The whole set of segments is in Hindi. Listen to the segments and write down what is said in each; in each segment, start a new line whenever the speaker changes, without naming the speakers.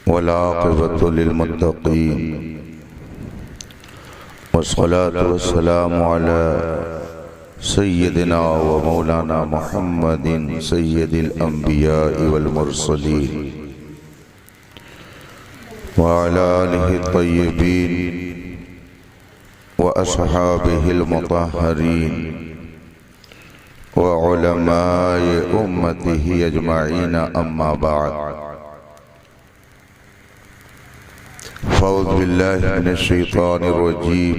वलाक़िबतु लिलमुत्तक़ीन वस्सलातु वस्सलामु अला सय्यदिना व मौलाना मुहम्मदिन सय्यदिल अंबिया'i वल मुरसलीन व अला आलिहि तय्यबीन व अस्हाबिहिल मुतहहरीन व उलमाए उम्मतिहि अजमईन अम्मा बाद। फ़ौज़ु बिल्लाहि मिनश शैतानिर रजीम।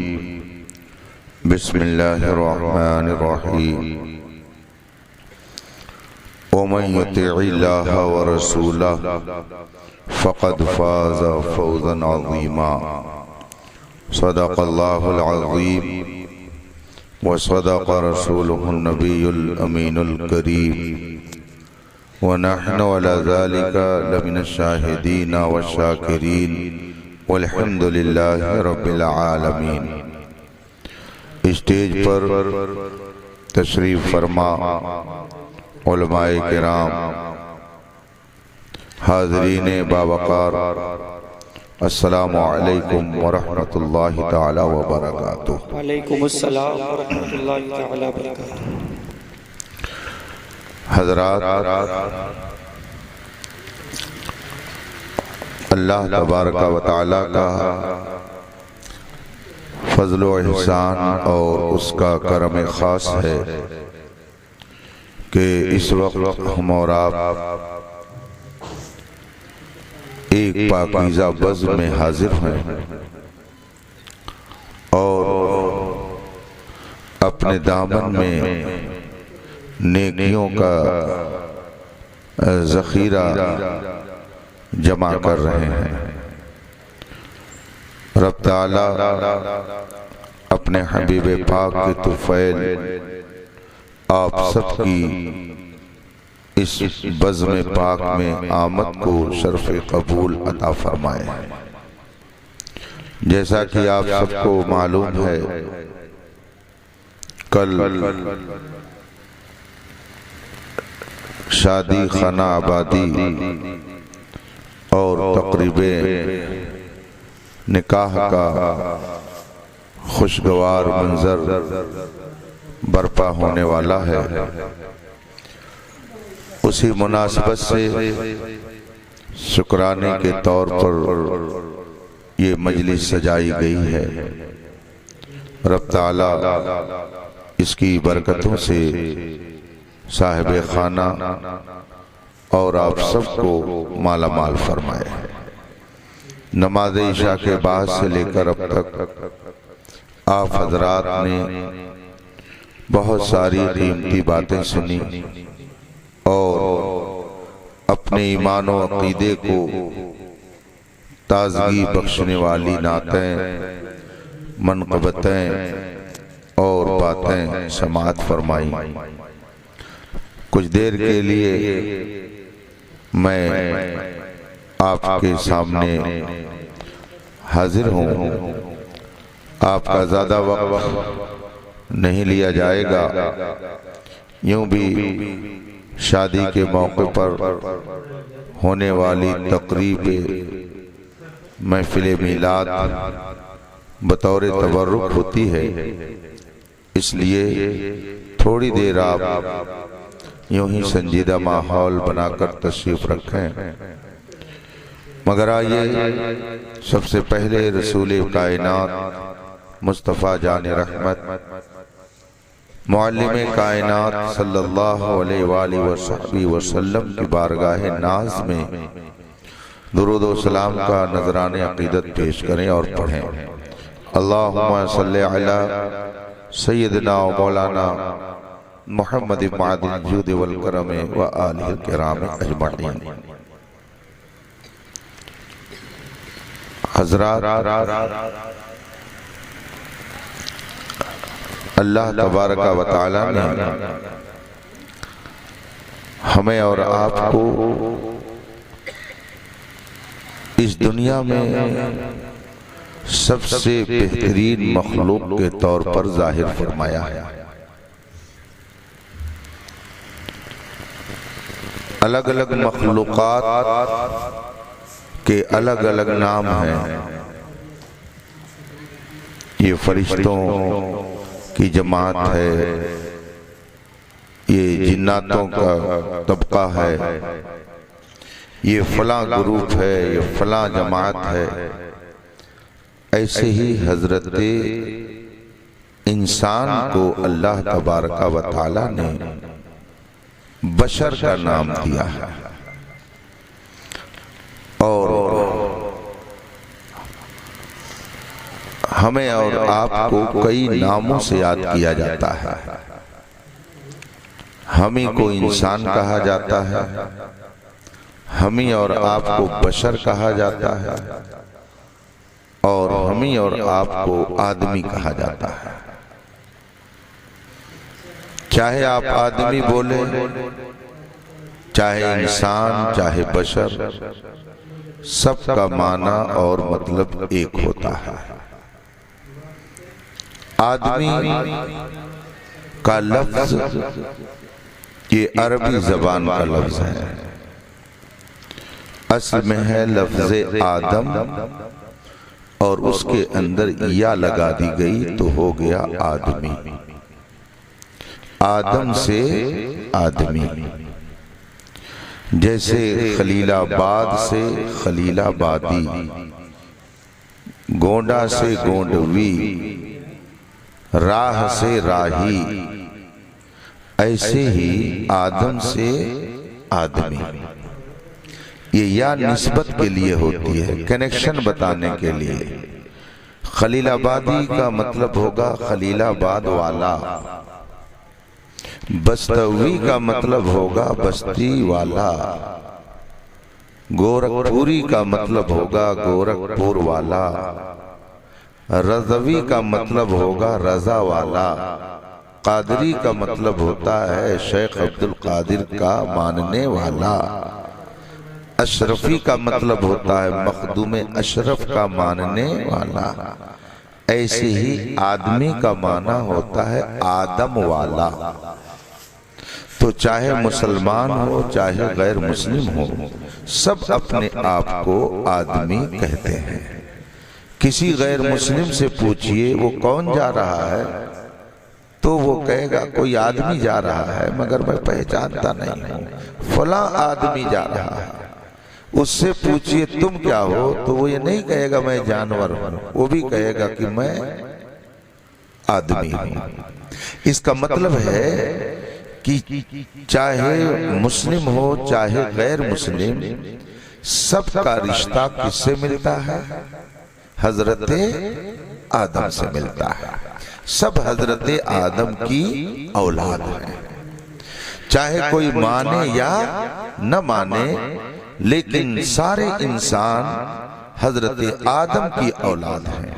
बिस्मिल्लाहिर रहमानिर रहीम। वमन युतिइल्लाह व रसूलहु फ़क़द फ़ाज़ फ़ौज़न अज़ीमा। सदक़ल्लाहुल अज़ीम व सदक़ रसूलुहुन नबियुल अमीनुल करीम व नहनु अला ज़ालिका लमिनश शाहिदीन व शाकिरीन वल्हम्दुलिल्लाहि रब्बिल आलमीन। स्टेज पर तशरीफ फरमा उलमाए किराम, हाज़रीन बावक़ार, अस्सलामु अलैकुम व रहमतुल्लाहि तआला व बरकातुहू।
वालेकुमुस्सलाम व रहमतुल्लाहि तआला व बरकातुहू।
हज़रात, अल्लाह तबारक व तआला का फज़्ल व एहसान और उसका करम ख़ास है कि इस वक्त हम और आप एक पाकीज़ा बज़्म में हाजिर हैं और अपने दामन में नेकियों का ज़ख़ीरा जमा कर रहे हैं। रब ताला अपने हबीब पाक के तुफ़ैल आप सबकी इस बज़्म पाक में आमद को शर्फ़ कबूल अता फरमाए। जैसा कि आप सबको मालूम है, कल शादी खाना आबादी और तक़रीबे निकाह का खुशगवार मंजर बर्पा होने वाला है। उसी मुनासिबत से शुक्राने के तौर पर ये मजलिस सजाई गई है। रब ताला इसकी बरकतों से साहिब खाना और आप सबको माला माल फरमाए। नमाज इशा के बाद से लेकर अब तक आप हजरात ने बहुत सारी कीमती बातें सुनी और अपने ईमान व अक़ीदे को ताज़गी बख्शने वाली नातें, मनक़बतें और बातें समाअत फरमाई। कुछ देर के लिए मैं आपके सामने हाजिर हूँ। आपका ज़्यादा वक्त नहीं लिया जाएगा। यूँ भी शादी के मौके पर होने वाली तक़रीब महफ़िल मीलाद बतौर तबर्रुक होती है, इसलिए थोड़ी देर आप यूँ ही संजीदा माहौल बनाकर तशरीफ़ रखें। मगर आइए सबसे पहले रसूल कायनात मुस्तफ़ा जान रहमत मुअल्लिम कायनात सल्लल्लाहु अलैहि वसल्लम की बारगाह नाज में दुरूद व सलाम का नजराने अक़ीदत पेश करें और पढ़ें। अल्लाहुम्मा सल्लि अला सय्यदिना व मौलाना मुहम्मद मादिल जूद वल करम व आलिहिल किराम अजमईन। हज़रात, अल्लाह तबारक व तआला ने हमें और आपको इस दुनिया में सबसे बेहतरीन मखलूक के तौर पर जाहिर फरमाया है। अलग अलग मखलूकात के अलग अलग नाम हैं। ये फरिश्तों की जमात है, ये जिन्नातों का तबका है, ये फलां ग्रुप है, ये फलां जमात है। ऐसे ही हजरत इंसान को अल्लाह तबारक व तआला ने बशर का नाम दिया है और हमें और आपको कई नामों से याद किया जाता है। हमी को इंसान कहा जाता है, हमी और आपको बशर कहा जाता है और हमी और आपको आदमी कहा जाता है। चाहे आप आदमी बोले, चाहे इंसान, चाहे बशर, सबका माना और मतलब एक होता है। आदमी का लफ्ज ये अरबी जबान का लफ्ज है, असल में है लफ्ज आदम और उसके अंदर या लगा दी गई तो हो गया आदमी। आदम से आदमी, जैसे खलीलाबाद से खलीलाबादी, गोंडा से गोंडवी, राह से राही, ऐसे ही आदम से आदमी। ये या निस्बत के लिए होती है, कनेक्शन बताने के लिए। खलीलाबादी का मतलब होगा खलीलाबाद वाला, बस्तवी का मतलब होगा बस्ती वाला, गोरखपुरी का मतलब होगा गोरखपुर वाला, रज़वी का मतलब होगा रजा वाला, कादरी का मतलब होता है शेख अब्दुल कादिर का मानने वाला, अशरफी का मतलब होता है मखदूम अशरफ का मानने वाला। ऐसे ही आदमी का माना होता है आदम वाला। तो चाहे मुसलमान हो चाहे गैर मुस्लिम हो, सब अपने आप को आदमी कहते हैं। किसी गैर मुस्लिम से पूछिए वो कौन जा रहा है, तो वो कहेगा कोई आदमी जा रहा है मगर मैं पहचानता नहीं हूँ, फला आदमी जा रहा है। उससे पूछिए तुम क्या हो, तो वो ये नहीं कहेगा मैं जानवर हूँ, वो भी कहेगा कि मैं आदमी हूँ। इसका मतलब है कि चाहे मुस्लिम हो चाहे गैर मुस्लिम, सबका रिश्ता किससे मिलता है? हजरत आदम से मिलता है। सब हजरत आदम की औलाद है। चाहे कोई माने या न माने, लेकिन सारे इंसान हजरत आदम की औलाद हैं।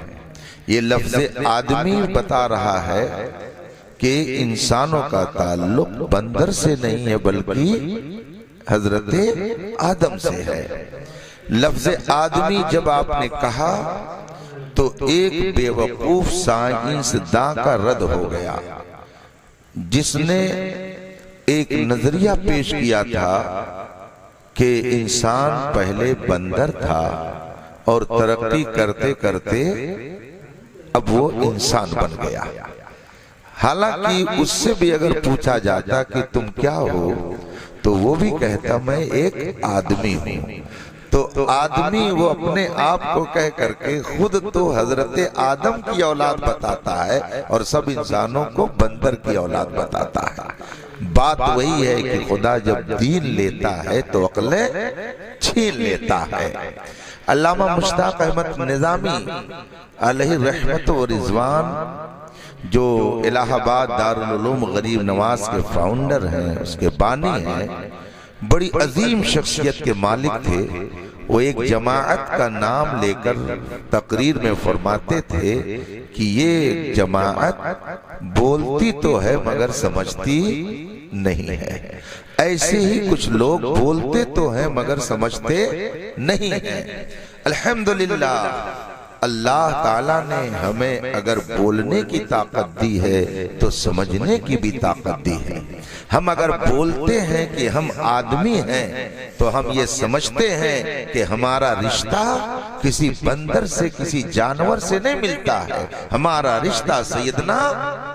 ये लफ्ज आदमी बता रहा है कि इंसानों का ताल्लुक बंदर से नहीं है बल्कि हजरत आदम से है। लफ्ज आदमी जब आपने कहा तो एक बेवकूफ साइंसदां का रद्द हो गया, जिसने एक नजरिया पेश किया था कि इंसान पहले बंदर था और तरक्की करते करते अब वो इंसान बन गया। हालांकि उससे भी अगर पूछा जाता कि तुम क्या हो, तो वो भी कहता मैं एक आदमी हूं। तो आदमी वो अपने आप को कह करके खुद तो हजरत आदम की औलाद बताता है और सब इंसानों को बंदर की औलाद बताता है। बात वही है कि खुदा जब दीन लेता है तो अक्लें छीन लेता है। अल्लामा मुश्ताक अहमद निजामी अलैहि रहमत व रिजवान, जो इलाहाबाद दारुल उलूम गरीब नवाज के फाउंडर हैं, उसके बानी हैं, बड़ी अजीम शख्सियत के मालिक थे। वो एक जमाअत का नाम लेकर तकरीर में फरमाते थे कि ये जमाअत बोलती तो है मगर समझती नहीं है। ऐसे ही कुछ लोग बोलते तो हैं मगर समझते नहीं हैं। अल्हम्दुलिल्लाह अल्लाह ताला ने हमें अगर बोलने की ताकत दी है तो समझने की भी ताकत दी है। हम अगर बोलते हैं कि हम आदमी हैं तो हम ये समझते हैं कि हमारा रिश्ता किसी बंदर से, किसी जानवर से नहीं मिलता है। हमारा रिश्ता सैयदना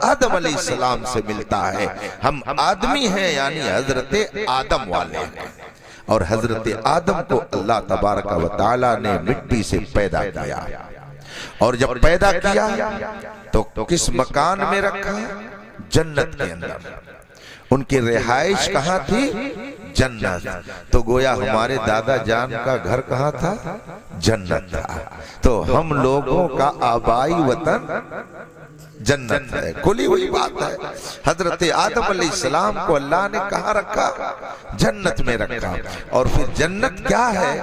आदम अलैहिस्सलाम से मिलता है। हम आदमी हैं यानी हजरत आदम वाले हैं। और हजरत आदम को अल्लाह तबारक व तआला ने मिट्टी से पैदा किया। और जब पैदा किया तो किस मकान में रखा? जन्नत के अंदर। उनकी रिहाइश कहाँ थी? जन्नत। तो गोया हमारे दादा जान का घर कहाँ था? जन्नत था। तो हम लोगों का आबाई वतन जन्नत है। खुली हुई बात है। हजरत आदम अलैहिस्सलाम को अल्लाह ने कहाँ रखा? जन्नत में रखा। और फिर जन्नत क्या है,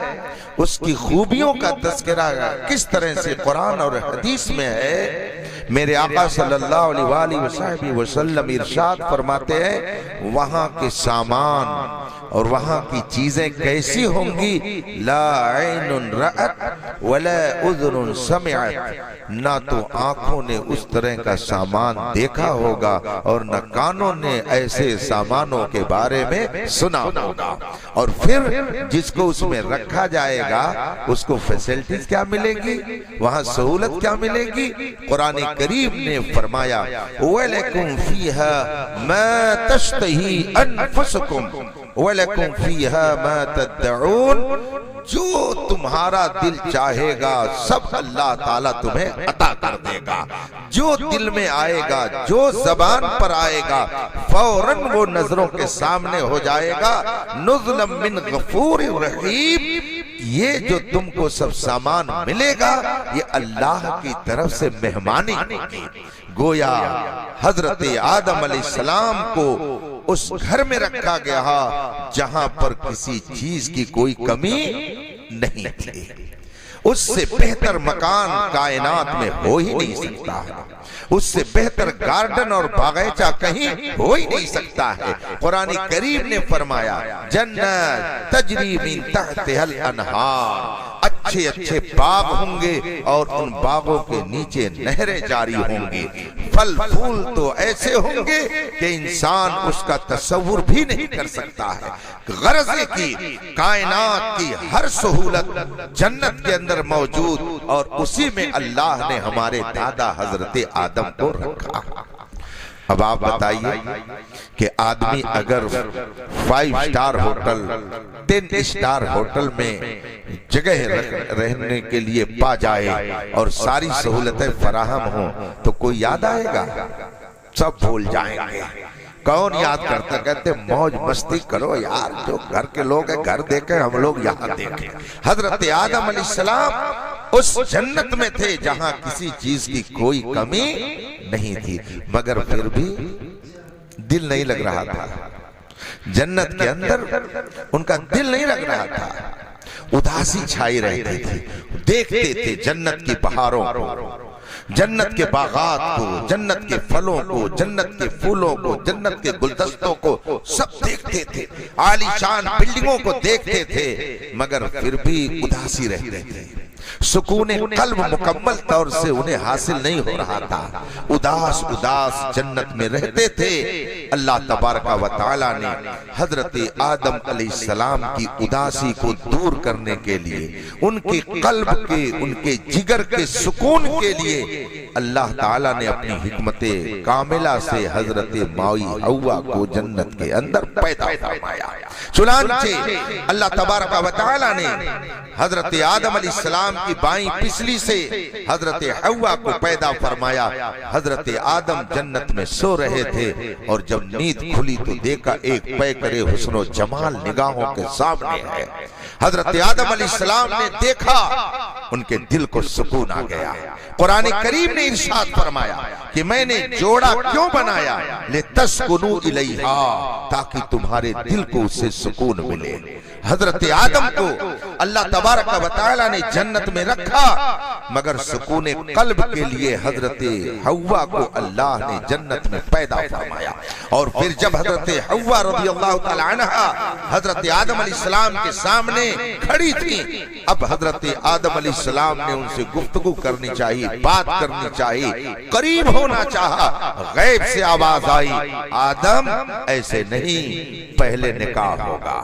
उसकी खूबियों का तज़किरा किस तरह से कुरान और हदीस में है। मेरे आका सल्लल्लाहु अलैहि वसल्लम इरशाद फरमाते हैं, वहां के सामान और वहां की चीजें कैसी होंगी? ला ऐनुन रअत वला उज़ुनुन समिअत। ना तो आंखों ने उस तरह का सामान देखा होगा और न कानों ने ऐसे सामानों के बारे में सुना होगा। और फिर जिसको उसमें रखा जाएगा उसको फैसिलिटीज क्या मिलेगी, वहां सहूलत क्या मिलेगी? कुरान करीम ने फरमाया, वलकुम फीहा मा तश्तही अनफुसुकुम वलकुम फीहा मा तदउन। जो तुम्हारा दिल चाहेगा सब अल्लाह ताला तुम्हें अता कर देगा। जो दिल में आएगा, जो जबान पर आएगा, फौरन वो नजरों के सामने हो जाएगा। नुज़ुलम मिन गफूरिर रहीम। ये जो तुमको सब सामान मिलेगा ये अल्लाह की तरफ से मेहमानी होगी। गोया हजरत आदम अलैहिस्सलाम को उस घर में रखा गया जहां पर किसी चीज की कोई कमी नहीं थी। उससे बेहतर मकान कायनात में हो ही नहीं सकता है। उससे बेहतर गार्डन और बागीचा कहीं हो ही नहीं सकता है। कुरान करीम ने फरमाया, जन्नत तजरी मिन तहतिहल अनहार। अच्छे अच्छे बाग होंगे और उन बागों के नीचे नहरें जारी होंगी। फल फूल तो ऐसे होंगे कि इंसान उसका तसव्वुर भी नहीं कर सकता है। गरज़े की कायनात की हर सहूलत जन्नत के अंदर मौजूद और उसी में अल्लाह ने हमारे दादा हजरत आदम को रखा। अब आप बताइए कि आदमी अगर 5 स्टार होटल, 10 स्टार होटल में जगह रहने के लिए पा जाए और सारी सहूलतें फराहम हो तो कोई याद आएगा? सब भूल जाएंगे। कौन याद करता? कहते मौज मस्ती करो यार, जो घर के लोग हैं घर देखे, हम लोग यहाँ देखे। हजरत आदम अलैहिस्सलाम उस जन्नत में थे जहां किसी चीज की कोई कमी नहीं थी, मगर फिर भी दिल नहीं लग रहा था। जन्नत के अंदर उनका दिल नहीं लग रहा था। उदासी छाई रहती थी। देखते थे जन्नत की बहारों को, जन्नत के बागात को, जन्नत के फलों को, जन्नत के फूलों को, जन्नत के गुलदस्तों को सब देखते थे। आलीशान बिल्डिंगों को देखते थे, मगर फिर भी उदासी रहते थे। सुकूने कल्ब मुकम्मल तौर से उन्हें हासिल नहीं हो रहा था। उदास उदास जन्नत में रहते थे। अल्लाह तबारक व तआला ने हजरत आदम अलैहिस्सलाम की उदासी को दूर करने के लिए, उनके कल्ब के, उनके जिगर के सुकून के लिए अल्लाह ताला ने अपनी हिकमते कामिला से हजरत माई हव्वा को जन्नत के अंदर पैदा फरमाया। चुनांचे अल्लाह तबारक व तआला ने हजरत आदम अलैहिस्सलाम की बाईं पिछली से हजरत हव्वा को पैदा फरमाया। हजरत आदम जन्नत में सो रहे थे और जब नींद खुली तो देखा एक पैकरे हुस्नो जमाल निगाहों के सामने है। हजरत आदम अलैहिस्सलाम ने देखा, उनके दिल को सुकून आ गया। कुरान करीम ने इरशाद फरमाया कि मैंने जोड़ा क्यों बनाया? लितस्कुनू इलैहा, ताकि तुम्हारे दिल को उससे सुकून मिले। हजरत आदम को अल्लाह तबारक व तआला ने जन्नत में रखा, मगर सुकून कल्ब के लिए हजरत हव्वा को अल्लाह ने जन्नत में पैदा फरमाया। और फिर जब हजरत हव्वा रज़ियल्लाहु तआला अन्हा हजरत आदम अलैहिस्सलाम के सामने खड़ी थी, अब हजरत आदम अलैहिस्सलाम ने उनसे गुफ्तगू करनी चाहिए, बात करनी चाहिए, करीब होना चाहा। गैब से आवाज आई, आदम ऐसे नहीं, पहले निकाह होगा,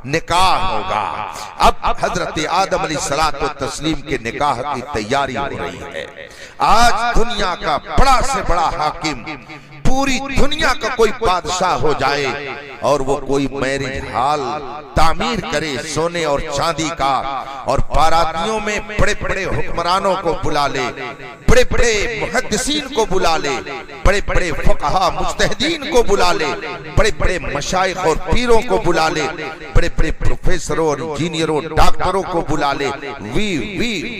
निकाह होगा। अब हजरत आदम अलैहिस्सलातु तस्लीम के निकाह की तैयारी हो रही है। आज दुनिया का बड़ा से बड़ा हाकिम, पूरी दुनिया का कोई बादशाह हो जाए और वो कोई मैरिज हॉल तामीर करे सोने और चांदी का, और बारातियों में बड़े बड़े हुक्मरानों को बुला ले, बड़े बड़े मुहद्दिसीन को बुला ले, बड़े बड़े फुक़हा मुज्तहिदीन को बुला ले, बड़े बड़े मशाइख और पीरों को बुला ले, बड़े बड़े प्रोफेसरों और इंजीनियरों डॉक्टरों को बुला ले, VIP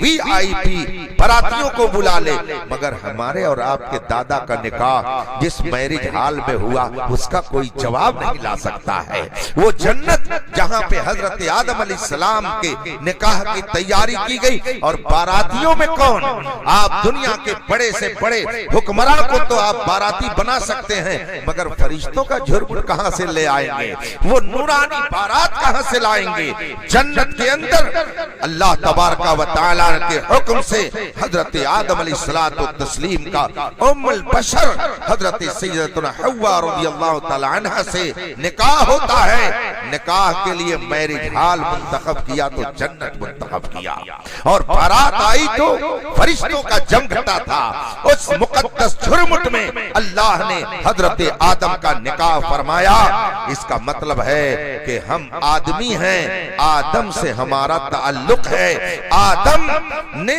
बारातियों को बुला ले, मगर हमारे और आपके दादा का निकाह जिस मैरिज हॉल में हुआ उसका कोई जवाब नहीं ला सकता है। वो जन्नत जहां पे हजरत आदम अलैहिस्सलाम के निकाह की तैयारी की गई, और बारातियों में कौन? आप दुनिया के बड़े से बड़े हुक्मरान को तो आप बाराती बना सकते हैं, मगर फरिश्तों का झुर्म कहां से ले आएंगे? वो नूरानी बारात कहां से लाएंगे? जन्नत के अंदर अल्लाह तबारक व तआला के हुक्म से हजरत आदम अलैहिस्सलातु तस्लीम का उम्मुल बशर हजरत सैयदतुना हव्वा रज़ियल्लाहु तआला अन्हा से निकाह होता है। निकाह के लिए मैरिज हॉल मुंतखब किया तो जन्नत मुंतखब किया, और बारात आई तो फरिश्तों का जम घटा था। उस मुकद्दस झुरमुट में अल्लाह ने हजरत आदम का निकाह फरमाया। इसका मतलब है कि हम आदमी हैं, आदम से हमारा ताल्लुक है। आदम ने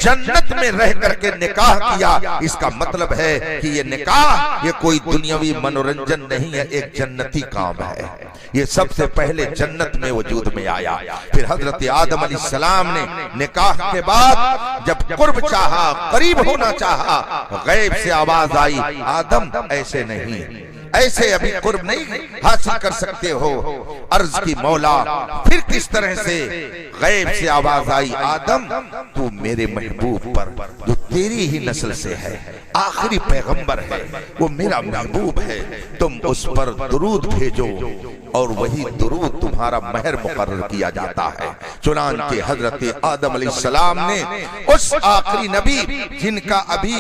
जन्नत में रह करके निकाह किया, इसका मतलब है कि ये निकाह ये कोई दुनियावी मनोरंजन नहीं है, एक जन्नती काम है। ये सबसे पहले जन्नत में वजूद में आया। फिर हजरत आदम अलैहिस्सलाम ने निकाह के बाद जब कुर्ब चाहा, करीब होना चाहा, गैब से आवाज आई, आदम ऐसे नहीं, ऐसे अभी कुर्ब नहीं हासिल कर सकते हो। अर्ज की मौला, फिर किस तरह से? गैब से आवाज आई, आदम तू मेरे महबूब पर जो तेरी ही नस्ल से है, आखिरी पैगंबर है, वो मेरा महबूब है, तुम उस पर दुरूद भेजो, और वही दुरूद तुम्हारा महर मुकर्रर किया जाता है। चुनांचे हजरत आदम अलैहिस्सलाम ने उस आखिरी नबी जिनका अभी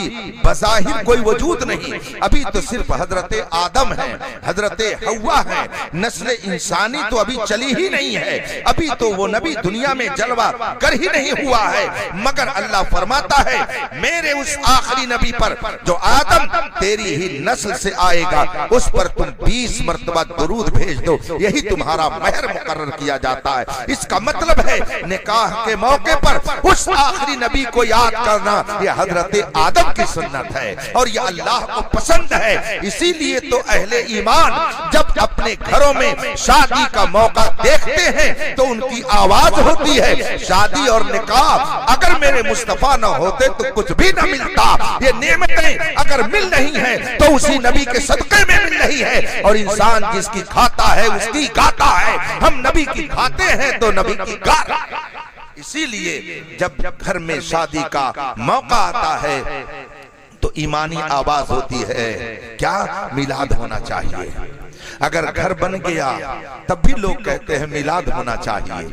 बज़ाहिर कोई वजूद नहीं, अभी तो सिर्फ हजरत आदम है, हजरत हव्वा है, नस्ल इंसानी तो अभी चली ही नहीं है, अभी तो वो नबी दुनिया में जलवा कर ही नहीं हुआ है, मगर अल्लाह फरमाता है मेरे उस आखिरी नबी पर जो आदम तेरी ही नस्ल से आएगा, उस पर तुम 20 मरतबा दुरूद भेज दो, यही तुम्हारा महर मुकर्रर किया जाता है। इसका मतलब है निकाह के मौके पर उस आखिरी नबी को याद करना यह हजरत आदम की सुन्नत है, और यह अल्लाह को पसंद है। इसीलिए तो अहले ईमान जब अपने घरों में शादी का मौका देखते हैं तो उनकी आवाज होती है, शादी और निकाह अगर मेरे मुस्तफा न होते तो कुछ भी न मिलता। ये नेमतें अगर मिल रही हैं तो उसी नबी के सदक़े में मिल रही है, और इंसान जिसकी खाता है उसकी गाता है। हम नबी की खाते हैं तो नबी की गाता है। इसीलिए जब घर में शादी का मौका आता है तो ईमानी आवाज होती है, क्या मिलाद होना चाहिए। अगर घर बन गया तब भी लोग कहते हैं मिलाद होना चाहिए।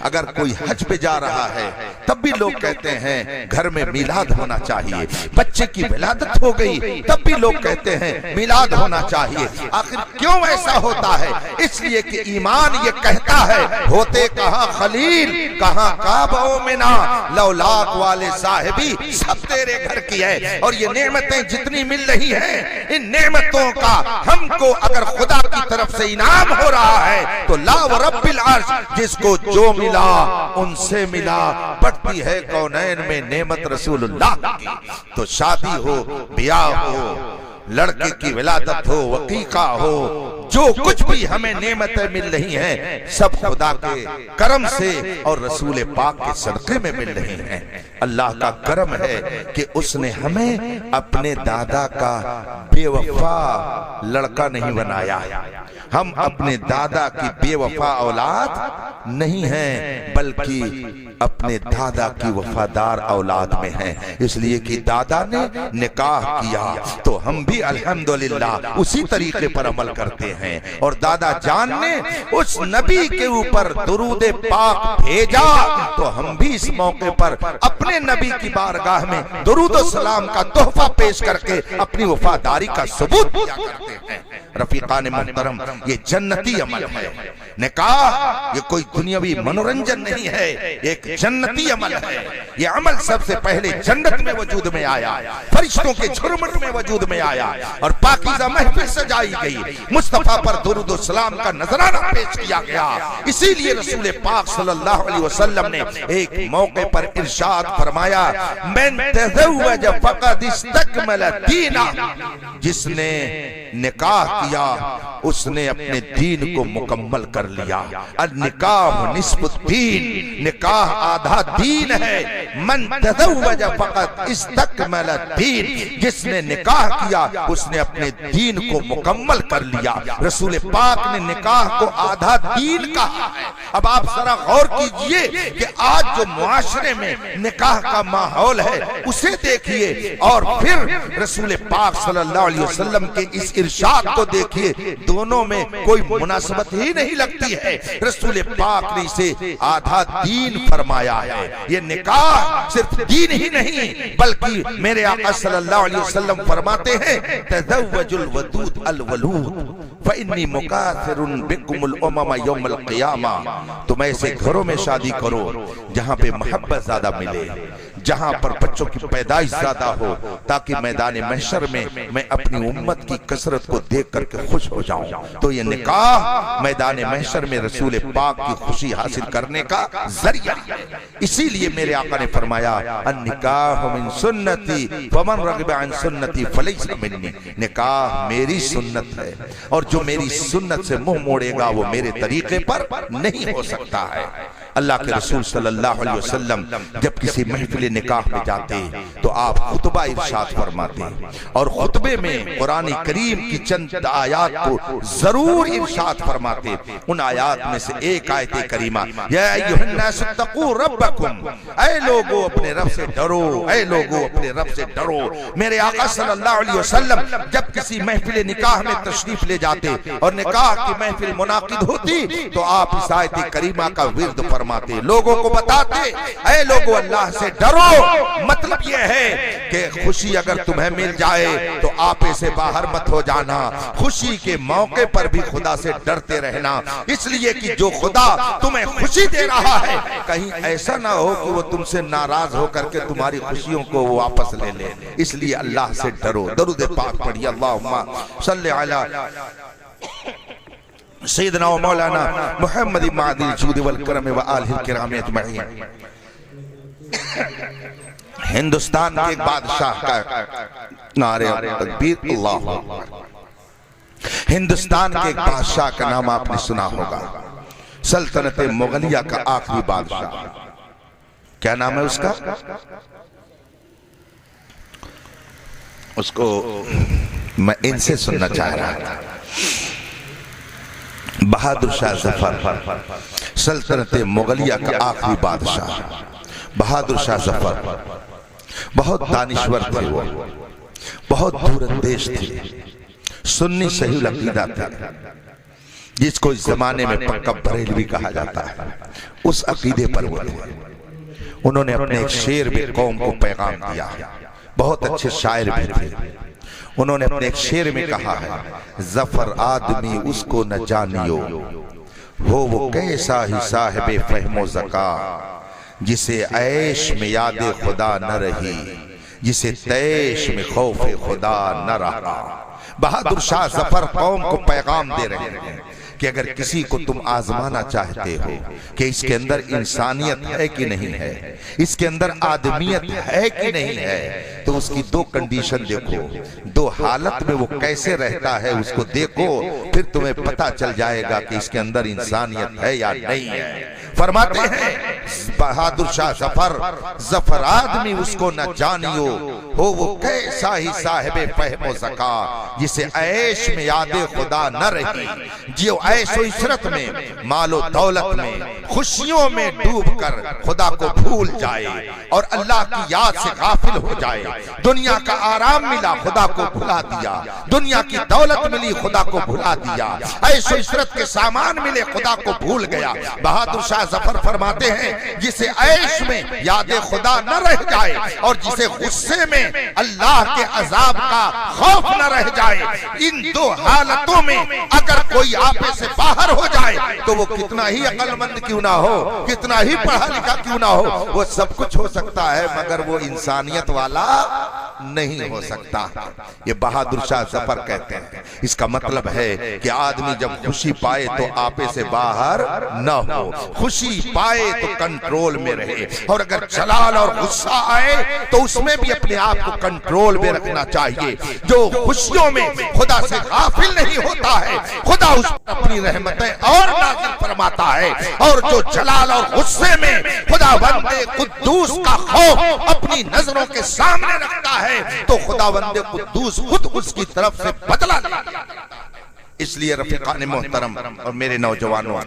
अगर कोई हज पे जा रहा है तब भी लोग कहते हैं घर में मिलाद होना चाहिए। बच्चे की विलादत हो गई तब भी लोग कहते हैं मिलाद होना चाहिए। आखिर क्यों ऐसा होता है? इसलिए कि ईमान ये कहता है, होते कहाँ खलील कहाँ काबा मिना, लौलाक वाले साहिबी सब तेरे घर की है। और ये नेमतें जितनी मिल रही हैं, इन नेमतों का हमको अगर खुदा की तरफ से इनाम हो रहा है तो ला व रब्बिल अर्श, जिसको जो मिला उनसे मिला। बढ़ती है कौनैन में नेमत रसूलुल्लाह की। तो शादी हो, ब्याह हो, लड़के की विलादत हो, वकीका हो, जो कुछ भी हमें नेमतें मिल रही हैं सब खुदा के करम से और रसूल पाक के सदक़े में मिल रही हैं। अल्लाह का करम है कि उसने हमें अपने दादा का बेवफा लड़का नहीं बनाया। हम अपने दादा की बेवफा औलाद नहीं हैं, बल्कि अपने दादा की वफादार औलाद में हैं। इसलिए कि दादा ने निकाह किया तो हम भी अल्हम्दुलिल्लाह उसी तरीके पर अमल करते हैं। और दादा जान ने उस नबी के ऊपर दुरूद पाक भेजा तो हम भी इस मौके पर अपने नबी की बारगाह में दुरूद और सलाम का तोहफा पेश करके अपनी वफादारी का सबूत दिया करते हैं। रफीकान मुहतरम, ये जन्नती अमल है। निकाह ये कोई दुनियावी मनोरंजन नहीं है, एक जन्नती अमल है। ये अमल सबसे पहले जन्नत में वजूद में आया, फरिश्तों के झुरमुट में वजूद में आया और पाकीज़ा महफिल सजाई गई, मुस्तफा पर दुरूद और सलाम का नजराना पेश किया गया। इसीलिए रसूल पाक सल्लल्लाहु अलैहि वसल्लम ने एक मौके पर इरशाद फरमाया, मन तज़व्वज फ़क़द इस्तकमल दीना, जिसने निकाह किया उसने अपने दीन को मुकम्मल कर लिया। अन निकाह निस्फुद दीन, निकाह आधा दीन है। मन तज़व्वज फ़क़द इस्तकमल दीन, जिसने निकाह किया उसने अपने दीन को मुकम्मल कर लिया। रसूल पाक ने निकाह को आधा दीन कहा है। अब आप जरा गौर कीजिए कि आज जो मुआशरे में निकाह का माहौल है उसे देखिए और फिर रसूल पाक सल्लल्लाहु अलैहि वसल्लम के इस इरशाद को देखिए, दोनों में कोई मुनासबत ही नहीं लगती है। रसूल पाक ने इसे आधा दीन फरमाया है। ये निकाह सिर्फ दीन ही नहीं बल्कि मेरे आका सल्लल्लाहु अलैहि वसल्लम फरमाते हैं, तज़व्वजुल वदूद अल वलूद फ़इन्नी मुकाथिरुन बिकुमुल उमम यौमल क़ियामा। तुम ऐसे घरों में शादी करो जहां पे मोहब्बत ज्यादा मिले, जहां पर बच्चों की पैदाइश ज्यादा हो, ताकि मैदान महशर में मैं अपनी उम्मत की कसरत को देख करके खुश हो जाऊं। तो ये निकाह मैदान महशर में रसूल पाक की खुशी हासिल करने का जरिया है। इसीलिए मेरे आका ने फरमाया, अन निकाह मिन सुन्नती फमन रग़िब अन सुन्नती फलैसा मिन्नी। निकाह मेरी सुन्नत है और जो मेरी सुन्नत से मुंह मोड़ेगा वो मेरे तरीके पर नहीं हो सकता है। अल्लाह के रसूल सल्लल्लाहु अलैहि वसल्लम जब किसी महफिल निकाह में जाते तो आप खुतबा इरशाद फरमाते और खुतबे में कुरान करीम की चंद आयात को जरूर इरशाद फरमाते। उन आयात में से एक आयत करीमा, या अय्युहन्नास तक़ू रब्बकुम, ऐ लोगों अपने रब से डरो, ऐ लोगों अपने रब से डरो। मेरे आका सल्लल्लाहु अलैहि वसल्लम जब किसी महफिल निकाह में तशरीफ ले जाते और निकाह की महफिल मुनाकिद होती तो आप इस आयत करीमा का विर्द फरमाते, लोगों को बताते, ऐ लोगों अल्लाह से डरो। मतलब यह है कि खुशी अगर तुम्हें मिल जाए तो आपे से बाहर मत हो जाना, खुशी के मौके पर भी खुदा से डरते रहना, इसलिए कि जो खुदा तुम्हें खुशी दे रहा है कहीं ऐसा ना हो कि वो तुमसे नाराज होकर के तुम्हारी खुशियों को वापस ले ले। इसलिए अल्लाह से डरो। दरूद पाक पढ़िए, अल्लाहुम्मा सल्ली अला सैयदना व मौलाना मुहम्मद मादिल जूद वल करम व आलिल किराम अजमईन। हिंदुस्तान के एक बादशाह का नारे तकबीर, अल्लाहु अकबर। हिंदुस्तान के एक बादशाह का नाम आपने सुना होगा, सल्तनत मुगलिया का आखिरी बादशाह। क्या नाम है उसका? उसको मैं इनसे सुनना चाह रहा था। बहादुर शाह जफर, सल्तनत मुगलिया का आखिरी बादशाह बहादुर शाह जफर बहुत दानिश्वर थे, वो बहुत दूरंदेश थे, सुन्नी सही अकीदा था, जिसको इस जमाने में पक्का बरेलवी कहा जाता है, उस अकीदे पर वो थे। उन्होंने अपने एक शेर में कौम को पैगाम दिया, बहुत अच्छे शायर भी थे। उन्होंने अपने एक शेर में कहा है, जफर आदमी उसको न जानियो, हो वो कैसा ही साहिबे फहमो ज़का, जिसे ऐश में याद खुदा न रही, जिसे तैश में खौफ खुदा न रहा। बहादुर शाह जफर कौम को पैगाम दे रहे हैं कि अगर किसी को तुम आजमाना चाहते हो कि इसके अंदर इंसानियत है कि नहीं है, इसके अंदर आदमियत है कि नहीं है, तो उसकी दो कंडीशन देखो, दो हालत में वो कैसे रहता है उसको देखो, फिर तुम्हें पता चल जाएगा कि इसके अंदर इंसानियत है या नहीं है। फरमाते हैं बहादुर शाह जफर आदमी उसको न जानियो हो वो कैसा ही साहिबे फहमो ज़का जिसे ऐश में यादे खुदा न रही, जियो ऐशो इशरत में मालो दौलत में खुशियों में डूब कर खुदा को भूल जाए और अल्लाह की याद से गाफिल हो जाए। दुनिया का आराम मिला, खुदा को भुला दिया, दुनिया की दौलत मिली, खुदा को भुला दिया, ऐशो इशरत के सामान मिले, खुदा को भूल गया। बहादुर शाह जफर फरमाते हैं जिसे ऐश में यादे खुदा न रह जाए और जिसे गुस्से में अल्लाह के अजाब का खौफ न रह जाए, इन दो हालतों में अगर कोई आपे से बाहर हो जाए तो वो कितना ही अक्लमंद क्यों ना हो, कितना ही पढ़ा लिखा क्यों ना हो, वो सब कुछ हो सकता है मगर वो इंसानियत वाला नहीं हो सकता। ये बहादुर शाह जफर कहते हैं। इसका मतलब है कि आदमी जब खुशी पाए तो आपे से बाहर न हो, खुशी पाए तो कंट्रोल में रहे, और अगर जलाल और गुस्सा आए तो उसमें भी अपने आप को कंट्रोल में रखना चाहिए। जो खुशियों में खुदा से गाफिल नहीं होता है, खुदा उस पर अपनी रहमतें और नाज़िल फरमाता है, और जो जलाल और गुस्से में खुदा बंदे कुद्दूस का खौफ अपनी नजरों के सामने रखता है तो खुदा बंदे कुद्दूस खुद उसकी तरफ से बदला लेता। इसलिए रफीकान मोहतरम और मेरे नौजवानों,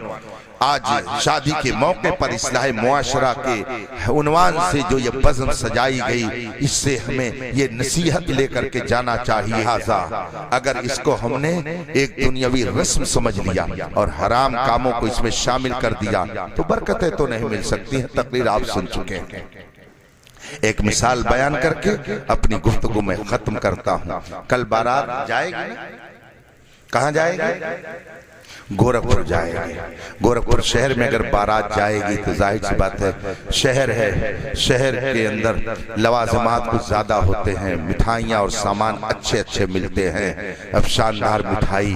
आज शादी के मौके पर इस्लाह मुआशरा के उन्वान से जो ये बज़्म सजाई गई, इससे हमें ये नसीहत लेकर के जाना चाहिए। हाजा अगर इसको हमने एक दुनियावी रस्म समझ लिया और हराम कामों को इसमें शामिल कर दिया तो बरकतें तो नहीं मिल सकती हैं। तकरीर आप सुन चुके हैं। एक मिसाल बयान करके अपनी गुफ्तगू में खत्म करता हूँ। कल बारात जाएगी, कहाँ जाएगी? गोरखपुर जाएगी। गोरखपुर शहर में अगर बारात जाएगी तो जाहिर सी बात है, शहर है, शहर के अंदर लवाजमात कुछ ज्यादा होते हैं, मिठाइयाँ और सामान अच्छे अच्छे मिलते हैं। अब शानदार मिठाई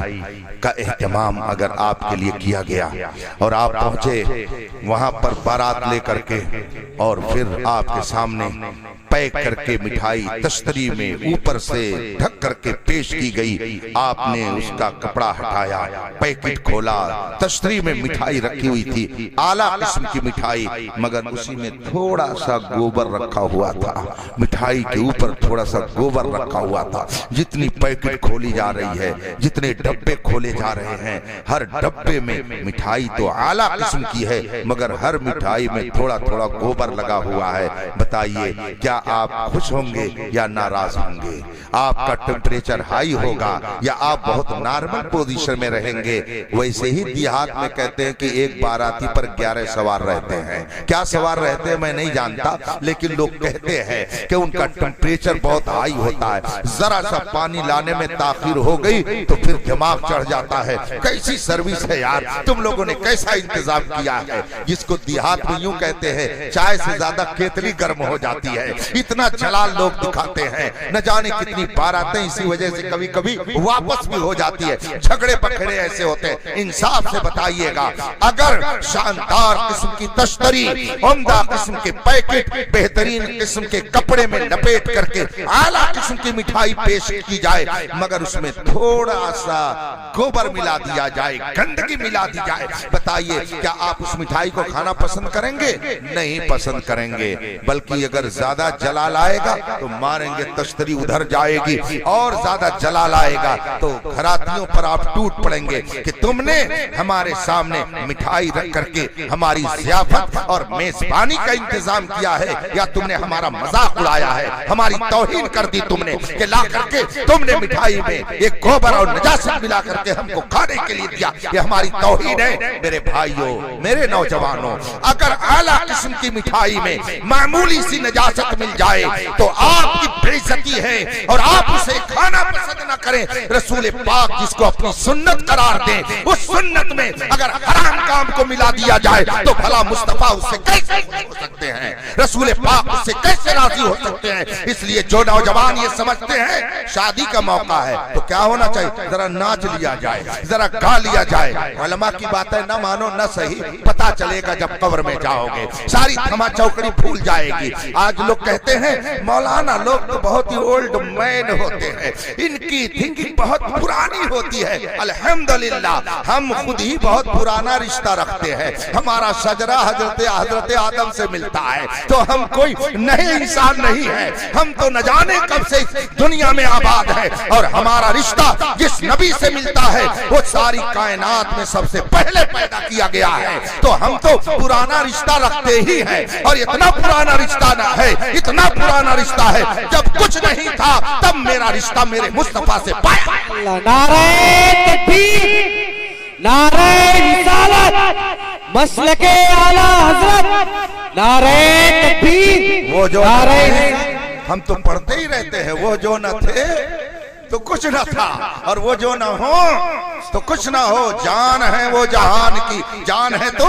का एहतमाम अगर आपके लिए किया गया और आप पहुंचे वहां पर बारात लेकर के, और फिर आपके सामने पैक करके मिठाई तश्तरी में ऊपर से ढक करके पेश की गई, आपने उसका कपड़ा हटाया, पैकेट खोला, तश्तरी में मिठाई रखी हुई थी, आला किस्म की मिठाई, मगर उसी में थोड़ा सा गोबर रखा हुआ था, मिठाई के ऊपर थोड़ा सा गोबर रखा हुआ था। जितनी पैकेट खोली जा रही है, जितने डब्बे खोले जा रहे हैं, हर डब्बे में मिठाई तो आला किस्म की है मगर हर मिठाई में थोड़ा थोड़ा गोबर लगा हुआ है। बताइए क्या आप खुश होंगे या नाराज होंगे? आपका टेम्परेचर हाई होगा या आप बहुत नॉर्मल पोजीशन में रहेंगे? वैसे ही देहात में कहते हैं कि एक बाराती पर 11 सवार रहते हैं। क्या सवार रहते हैं मैं नहीं जानता, लेकिन लोग कहते हैं कि उनका टेम्परेचर बहुत हाई होता है। जरा सा पानी लाने में ताखिर हो गई तो फिर दिमाग चढ़ जाता है। कैसी सर्विस है यार, तुम लोगों ने कैसा इंतजाम किया है? जिसको देहात में यूं कहते हैं चाय से ज्यादा केतली गर्म हो जाती है, इतना जलाल लोग दिखाते हैं। न जाने कितनी बारातें इसी वजह से कभी कभी वापस भी हो जाती है। झगड़े पखड़े ऐसे होते हैं। इंसाफ से बताइएगा, अगर शानदार किस्म की तश्तरी, उम्दा किस्म के पैकेट, बेहतरीन किस्म के कपड़े में लपेट करके आला किस्म की मिठाई पेश की जाए मगर उसमें थोड़ा सा गोबर मिला दिया जाए, गंदगी मिला दी जाए, बताइए क्या आप उस मिठाई को खाना पसंद करेंगे? नहीं पसंद करेंगे। बल्कि अगर ज्यादा जलाल आएगा तो मारेंगे, तश्तरी उधर जाएगी, और ज्यादा जलाल आएगा तो घरातियों पर आप टूट पड़ेंगे कि तुमने हमारे सामने मिठाई रख करके हमारी ज़ियाफत और मेजबानी का इंतजाम किया है, या तुमने हमारा मजाक उड़ाया है, हमारी तौहीन कर दी तुमने कि ला करके तुमने मिठाई में एक गोबर और नजासत मिला करके हमको खाने के लिए दिया। ये हमारी तौहीन है। मेरे भाइयों, मेरे नौजवानों, अगर आला किस्म की मिठाई में मामूली सी नजासत मिल जाए तो आपकी बेइज्जती है और आप उसे खाना पसंद न करें। रसूल पाक जिसको अपनी सुन्नत करार दें दें। उस सुन्नत में अगर हराम काम को मिला दिया जाए तो भला मुस्तफा उससे कैसे हो सकते हैं, रसूल पाक उससे कैसे राजी हो सकते हैं। इसलिए जो नौजवान ये समझते हैं शादी का मौका है तो क्या होना चाहिए, जरा नाच लिया जाए, जरा गा लिया जाए। उलमा की बातें न मानो न सही, पता चलेगा जब कब्र में जाओगे, सारी थमा चौकड़ी भूल जाएगी। आज लोग कहते हैं मौलाना लोग तो बहुत ही ओल्ड मैन होते हैं, इनकी थिंकिंग बहुत पुरानी होती है। अल्हम्दुलिल्लाह हम खुद ही बहुत पुराना रिश्ता रखते हैं। हमारा शजरा हजरत आदम से मिलता है, तो हम कोई नए इंसान नहीं है। हम तो न जाने कब से दुनिया में आबाद है और हमारा रिश्ता जिस नबी से मिलता है वो सारी कायनात में सबसे पहले पैदा किया गया है। तो हम तो पुराना रिश्ता रखते ही हैं और इतना पुराना रिश्ता ना है, इतना पुराना रिश्ता है, जब कुछ नहीं था तब मेरा रिश्ता मेरे मुस्तफा से पाया।
नारे तकबीर, नारे रिसालत, मसलके आला हजरत, नारे तकबीर।
वो जो हम तो पढ़ते ही रहते हैं, वो जो न थे तो कुछ न था और वो जो न हो तो कुछ न हो। जान है वो जहान की, जान है तो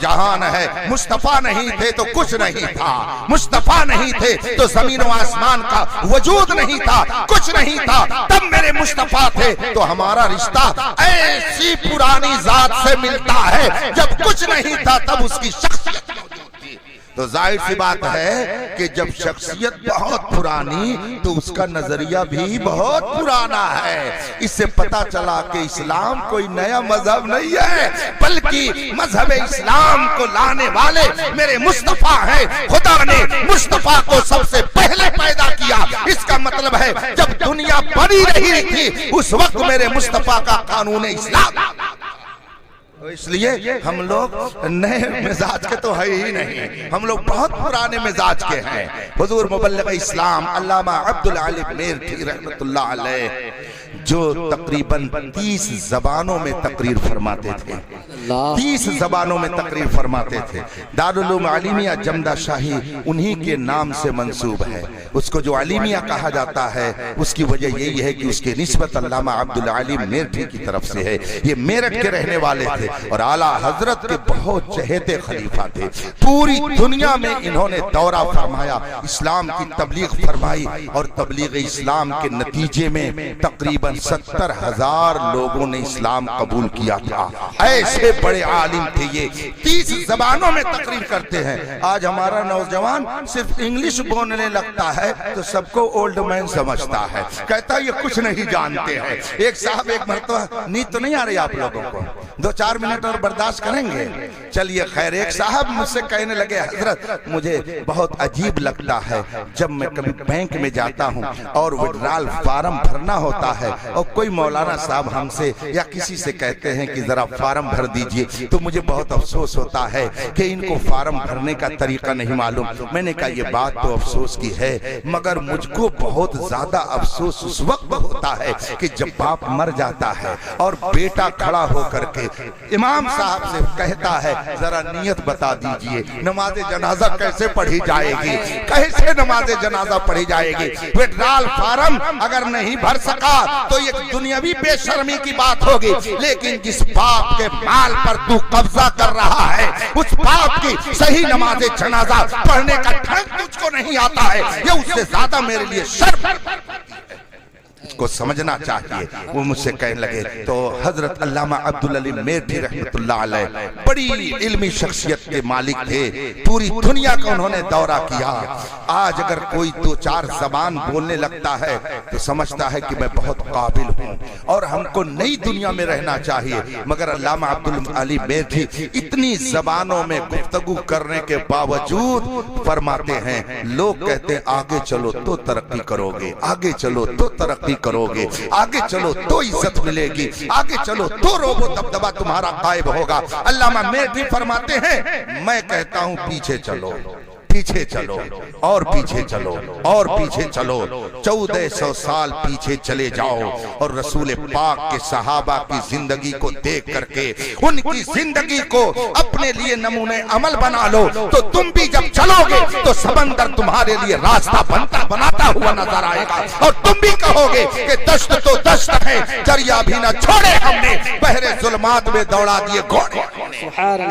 जहान है। मुस्तफा नहीं थे तो कुछ नहीं था, मुस्तफा नहीं थे तो जमीन व आसमान का वजूद नहीं था, कुछ नहीं था। तब मेरे मुस्तफा थे तो हमारा रिश्ता ऐसी पुरानी जात से मिलता है, जब कुछ नहीं था तब उसकी शख्सियत तो जाहिर सी बात है कि जब शख्सियत बहुत पुरानी तो उसका नजरिया भी बहुत पुराना है। इससे पता चला कि इस्लाम कोई नया मजहब नहीं है, बल्कि मजहब इस्लाम को लाने वाले मेरे मुस्तफा हैं। खुदा ने मुस्तफा को सबसे पहले पैदा किया। इसका मतलब है जब दुनिया बनी रही थी उस वक्त मेरे मुस्तफा का कानून इस्लाम। तो इसलिए हम लोग नए मिजाज के तो है ही नहीं, हम लोग बहुत पुराने मिजाज के हैं। हुजूर मुबल्लिग इस्लाम अल्लामा अब्दुल आलिम मेरठी रहमतुल्लाह अलैह जो तकरीबन 30 जबानों में तकरीर फरमाते थे, 30 जबानों में तकरीर फरमाते थे। दारुल उलूम आलिमिया जमदा शाही उन्हीं के नाम से मंसूब है। उसको जो आलिमिया कहा जाता है उसकी वजह यही है कि उसकी निस्बत अल्लामा अब्दुल आलिम मेरठी की तरफ से है। ये मेरठ के रहने वाले थे और आला हजरत के बहुत चहेते खलीफा थे। पूरी दुनिया में इन्होंने दौरा फरमाया, इस्लाम की तबलीग फरमाई और तबलीग इस्लाम के नतीजे में तकरीबन 70,000 लोगों ने इस्लाम कबूल किया था। ऐसे बड़े आलिम थे ये, 30 जबानों में तकरीर करते हैं। आज हमारा नौजवान सिर्फ इंग्लिश बोलने लगता है तो सबको ओल्ड मैन समझता है, कहता है ये कुछ नहीं जानते हैं। एक साहब एक मरतबा, नींद तो नहीं आ रही आप लोगों को, 2-4 मिनट और बर्दाश्त करेंगे? चलिए खैर। एक साहब मुझसे कहने लगे हजरत मुझे बहुत अजीब लगता है जब मैं कभी बैंक में जाता हूँ और विड्रॉल फार्म भरना होता है और कोई मौलाना साहब हमसे या किसी से कहते हैं कि जरा फार्म भर दीजिए, तो मुझे बहुत अफसोस होता है कि इनको फार्म भरने का तरीका नहीं मालूम। मैंने कहा ये बात तो अफसोस की है, मगर मुझको बहुत ज्यादा अफसोस उस वक्त होता है कि जब बाप मर जाता है और बेटा खड़ा होकर के इमाम साहब से कहता है जरा नियत बता दीजिए नमाज जनाजा कैसे पढ़ी जाएगी, कैसे नमाज जनाजा पढ़ी जाएगी। विड्रॉल फार्म अगर नहीं भर सका तो ये दुनियावी बेशर्मी की बात होगी, लेकिन जिस बाप के माल पर तू कब्जा कर रहा है उस बाप की सही नमाज जनाजा पढ़ने का ढंग तुझको नहीं आता है, ये उससे ज्यादा मेरे लिए शर्म को समझना चाहिए। वो मुझसे कहने लगे तो हजरत अल्लामा अब्दुल अली मेरठी रहमतुल्लाह अलैह बड़ी इल्मी शख्सियत के मालिक थे, पूरी दुनिया का उन्होंने दौरा किया। आज अगर कोई 2-4 जबान बोलने लगता है तो समझता है कि मैं बहुत काबिल हूँ और हमको नई दुनिया में रहना चाहिए, मगर अल्लामा अब्दुल अली मेरठी इतनी जबानों में गुफ्तगू करने के बावजूद फरमाते हैं, लोग कहते हैं आगे चलो तो तरक्की करोगे, आगे चलो तो तरक्की करोगे, आगे चलो तो इज्जत मिलेगी, आगे चलो तो रोबो दबदबा तुम्हारा गायब होगा। अल्लामा मेरठी फरमाते हैं मैं कहता हूं पीछे चलो, पीछे चलो और पीछे चलो और पीछे चलो, 1400 साल पीछे चले जाओ और रसूल पाक के सहाबा की जिंदगी को देख करके उनकी जिंदगी को अपने लिए नमूने अमल बना लो, तो तुम भी जब चलोगे तो समंदर तुम्हारे लिए रास्ता बनाता हुआ नजर आएगा और तुम भी कहोगे कि दश्त तो दश्त है, दरिया भी न छोड़े हमने बहरे जुल्मात में दौड़ा दिए घोड़े।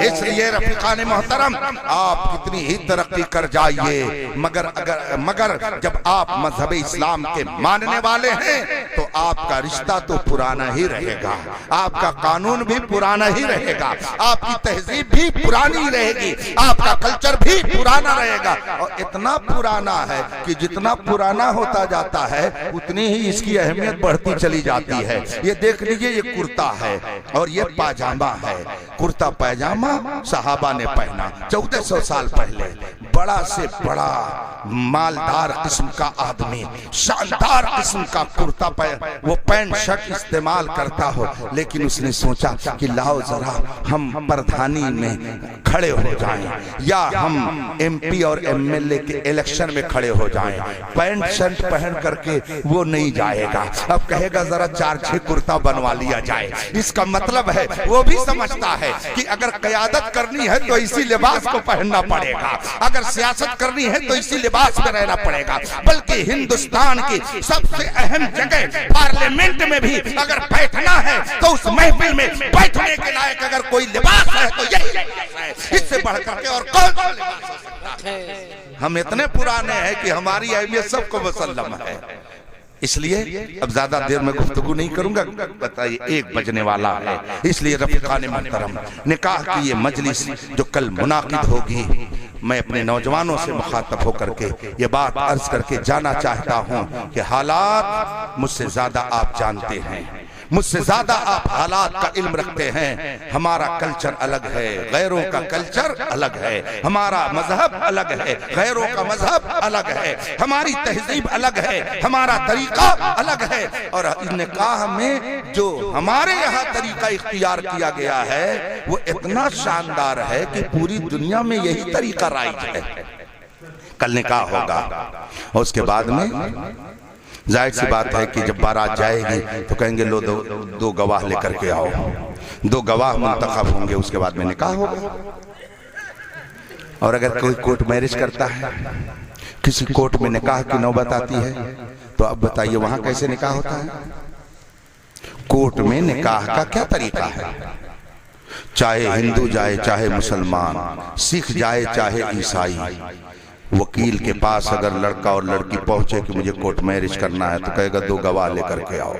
इसलिए रफीकान मोहतरम आप कितनी ही तरक्की कर जाइए, मगर जब आप मजहब इस्लाम के मानने वाले हैं तो आपका रिश्ता तो पुराना ही रहेगा, आपका कानून भी पुराना ही रहेगा, आपकी तहजीब भी पुरानी रहेगी, आपका कल्चर भी पुराना रहेगा। और इतना पुराना है कि जितना पुराना होता जाता है उतनी ही इसकी अहमियत बढ़ती चली जाती है। ये देख लीजिए, ये कुर्ता है और ये पाजामा है। कुर्ता पैजामा सहाबा ने पहना 1400 साल पहले, बड़ा से बड़ा मालदार किस्म का आदमी शानदार किस्म का कुर्ता वो पैंट शर्ट इस्तेमाल करता हो, लेकिन उसने सोचा कि लाओ जरा हम प्रधानी में खड़े हो जाएं या हम एमपी और एमएलए के इलेक्शन में खड़े हो जाएं। पैंट शर्ट पहन करके वो नहीं जाएगा, अब कहेगा जरा 4-6 कुर्ता बनवा लिया जाए। इसका मतलब है वो भी समझता है कि अगर क़यादत करनी है तो इसी लिबास को पहनना पड़ेगा, अगर सियासत करनी है तो इसी लिबास में रहना पड़ेगा। बल्कि हिंदुस्तान की सबसे अहम जगह पार्लियामेंट में भी अगर बैठना है तो उस महफिल में बैठने के लायक अगर कोई लिबास है तो यही है, इससे बढ़कर के और कौन सा लिबास हो सकता है। हम इतने पुराने हैं कि हमारी अहमियत सबको मुसल्लम है। इसलिए अब ज्यादा देर में गुफ्तगू नहीं करूंगा, बताइए 1 बजने वाला है। इसलिए रफीकान मोहतरम निकाह की ये मजलिस जो कल मुनाकिद होगी, मैं अपने नौजवानों से मुखातब होकर के ये बात अर्ज करके जाना चाहता हूं कि हालात मुझसे ज्यादा आप जानते हैं, मुझसे ज्यादा आप हालात का इल्म रखते हैं। हमारा कल्चर अलग है, गैरों का कल्चर अलग है, हमारा मजहब अलग है, गैरों का मजहब अलग है, हमारी तहजीब अलग है, हमारा तरीका अलग है। और निकाह में जो हमारे यहाँ तरीका इख्तियार किया गया है वो इतना शानदार है कि पूरी दुनिया में यही तरीका राइज है। कल निकाह होगा और उसके बाद में जाहिर सी बात है कि जब बारात जाएगी तो कहेंगे लो दो गवाह लेकर के आओ, 2 गवाह मुंतखब होंगे, उसके बाद में निकाह होगा। और अगर कोई कोर्ट मैरिज करता है, किसी कोर्ट में निकाह की नौबत आती है, तो अब बताइए वहां कैसे निकाह होता है। कोर्ट में निकाह का क्या तरीका है, चाहे हिंदू जाए चाहे मुसलमान, सिख जाए चाहे ईसाई, वकील के पास अगर लड़का और लड़की पहुंचे कि मुझे कोर्ट मैरिज करना है तो कहेगा 2 गवाह लेकर के आओ।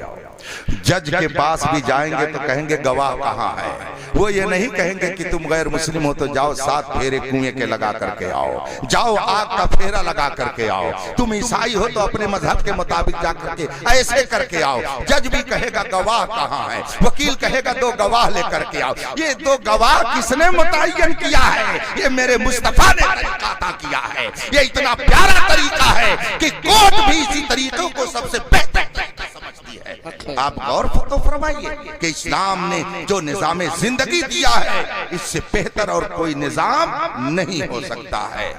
जज के पास भी जाएंगे तो कहेंगे गवाह कहाँ है, वो ये नहीं कहेंगे कि तुम गैर मुस्लिम हो तो जाओ 7 फेरे कुएं के लगा करके आओ, जाओ आग का फेरा लगा करके आओ, तुम ईसाई हो तो अपने मजहब के मुताबिक जा करके ऐसे करके आओ। जज भी कहेगा गवाह कहाँ है, वकील कहेगा 2 गवाह लेकर के आओ। ये 2 गवाह किसने मुतय्यन किया है? ये मेरे मुस्तफा ने तरीका अता किया है। ये इतना प्यारा तरीका है कि कोर्ट भी इसी तरीकों को सबसे बेहतर समझती है। आप गौर तो फरमाइए कि इस्लाम ने जो निजाम जिंदगी दिया है इससे बेहतर और कोई निजाम नहीं हो सकता है।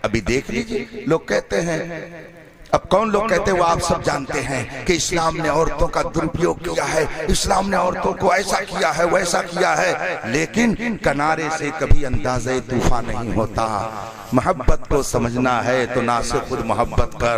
अभी देख लीजिए, लोग कहते हैं, अब कौन लोग कहते हैं वो आप सब जानते हैं कि इस्लाम ने औरतों का दुरुपयोग किया है, इस्लाम ने औरतों को ऐसा किया है वैसा किया है, लेकिन किनारे से कभी अंदाज़े तूफान नहीं होता। मोहब्बत को समझना है तो ना से खुद मोहब्बत कर।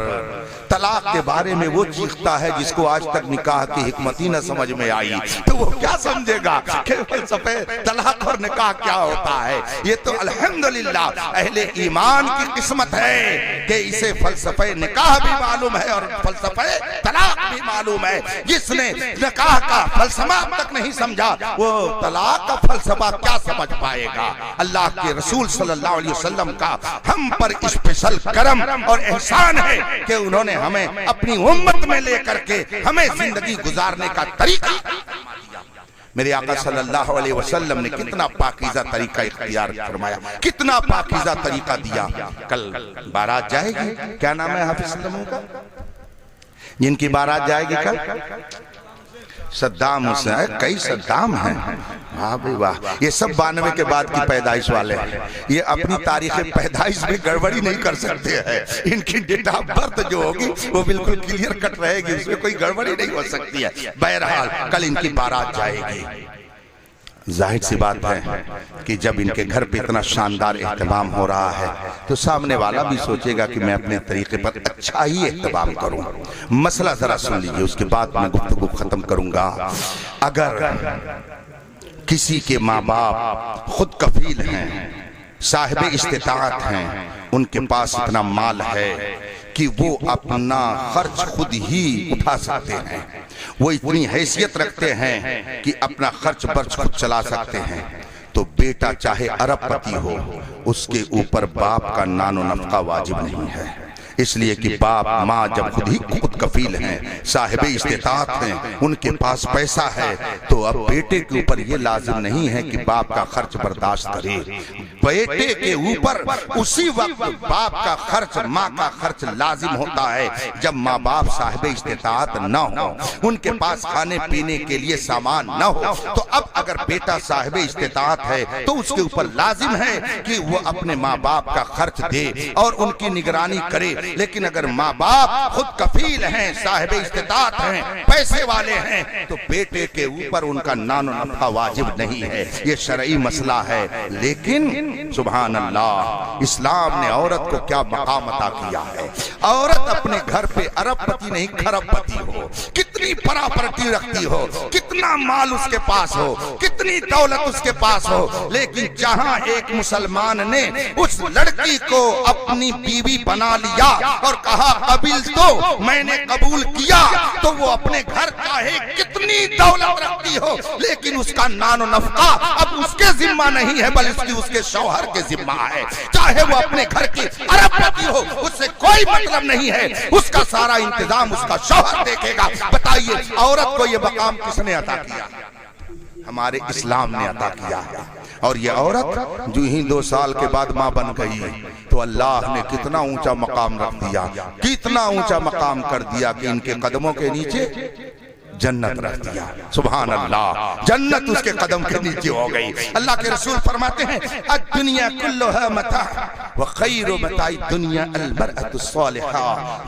तलाक के बारे में वो चीखता है जिसको आज तक निकाह की हिकमत ही न समझ में आई, तो वो क्या समझेगा कि फलसफे तलाक और निकाह क्या होता है। ये तो अल्हम्दुलिल्लाह अहले ईमान की किस्मत है कि इसे फलसफे निकाह भी मालूम है और फलसफे तलाक भी मालूम है। जिसने निकाह का फलसफा तक नहीं समझा वो तलाक का फलसफा क्या समझ पाएगा। अल्लाह के रसूल सल्लल्लाहु अलैहि वसल्लम का हम पर स्पेशल करम और एहसान है कि उन्होंने हमें अपनी उम्मत में लेकर के हमें जिंदगी गुजारने का तरीका दिया। मेरे आका सल्लल्लाहु अलैहि वसल्लम ने कितना पाकीज़ा तरीका इख्तियार फरमाया, कितना पाकीज़ा तरीका दिया। कल बारात जाएगी, क्या नाम है हाफिज सल्लम का, जिनकी बारात जाएगी कल? सद्दाम हुसैन। कई सद्दाम हैं, वाह भाई वाह। ये सब 92 के बाद की पैदाइश वाले हैं, ये अपनी तारीख पैदाइश में गड़बड़ी नहीं कर सकते हैं। इनकी डेट ऑफ बर्थ जो होगी वो बिल्कुल क्लियर कट रहेगी, उसमें कोई गड़बड़ी नहीं हो सकती है। बहरहाल कल इनकी बारात जाएगी। जाहिर सी बात है कि जब इनके घर पे इतना शानदार एहतमाम हो रहा है तो सामने वाला भी सोचेगा कि मैं अपने तरीके पर अच्छा ही एहतमाम करूं। मसला जरा सुन लीजिए, उसके बाद मैं गुफ्तगू खत्म करूंगा।
अगर किसी के माँ बाप खुद कफील हैं, साहिब इस्तिताअत हैं, उनके पास इतना माल है कि वो अपना खर्च खुद ही उठा सकते हैं, वो इतनी हैसियत रखते हैं कि अपना खर्च बर्च खुद चला सकते हैं, तो बेटा चाहे अरबपति हो, उसके ऊपर बाप का नानो नफका वाजिब नहीं है। इसलिए कि बाप माँ जब खुद कफील हैं, साहिब इस्तिताअत हैं, उनके पास पैसा है, तो अब बेटे के ऊपर ये लाजिम नहीं है कि बाप का खर्च बर्दाश्त करे। बेटे के ऊपर उसी वक्त बाप का खर्च, माँ का खर्च लाजिम होता है जब माँ बाप साहिब इस्तिताअत न हो, उनके पास खाने पीने के लिए सामान न हो। तो अब अगर बेटा साहिब इस्तिताअत है तो उसके ऊपर लाजिम है कि वो अपने माँ बाप का खर्च दे और उनकी निगरानी करे। लेकिन अगर माँ बाप खुद कफील हैं, साहिब इस्तिताअत हैं, पैसे वाले हैं, तो बेटे के ऊपर उनका नानो नफा वाजिब नहीं है। ये शरई मसला है। लेकिन सुभान अल्लाह, इस्लाम ने औरत को क्या मकाम अता किया है। औरत अपने घर पे अरबपति नहीं खरबपति हो, कितनी प्रॉपर्टी रखती हो, कितना माल उसके पास हो, कितनी दौलत उसके पास हो, लेकिन जहां एक मुसलमान ने उस लड़की को अपनी बीवी बना लिया और कहा कबील तो मैंने कबूल किया, तो वो अपने घर चाहे कितनी दौलत रखती हो, लेकिन उसका नानो नफका अब उसके जिम्मा नहीं है, बल्कि उसके शौहर के जिम्मा है। चाहे वो अपने घर की अरबपति हो, उससे कोई मतलब नहीं है, उसका सारा इंतजाम उसका शौहर देखेगा। बताइए औरत को ये मकाम किसने अता किया? हमारे इस्लाम ने अता किया है। और ये औरत जो ही 2 साल के बाद माँ बन गई तो अल्लाह ने कितना ऊंचा मकाम रख दिया, कितना ऊंचा मकाम कर दिया कि इनके कदमों के नीचे जन्नत रख दिया। सुभान अल्लाह, जन्नत उसके कदम के नीचे हो गई। अल्लाह के रसूल फरमाते हैं दुनिया कुल्लुहा मता व खैरु मताई दुनिया अल मरअतु सालिहा।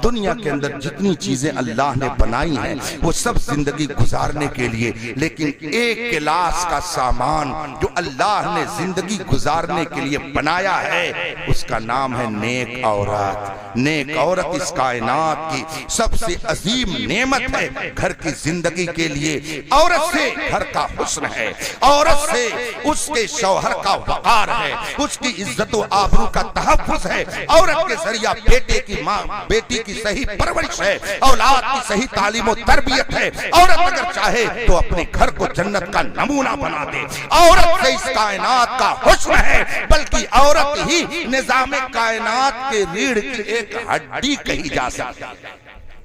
दुनिया के अंदर जितनी चीजें अल्लाह ने बनाई हैं वो सब जिंदगी गुजारने के लिए, लेकिन एक गिलास का सामान जो अल्लाह ने जिंदगी गुजारने के लिए बनाया है उसका नाम है नेक औरत। नेक औरत इस कायनात की सबसे अजीम नेमत है घर की जिंदगी के लिए। औरत से घर का हुस्न है, औरत से उसके शौहर का वकार है, उसकी इज्जत व आबरू का तहफ्फुज़ है। औरत के जरिया बेटे की माँ बेटी की सही परवरिश है, औलाद की सही तालीम और तरबियत है। औरत अगर चाहे तो अपने घर को जन्नत का नमूना बना दे। औरत से इस कायनात का हुस्न है, बल्कि औरत ही निजाम कायनात के रीढ़ की एक हड्डी कही जा सकती है।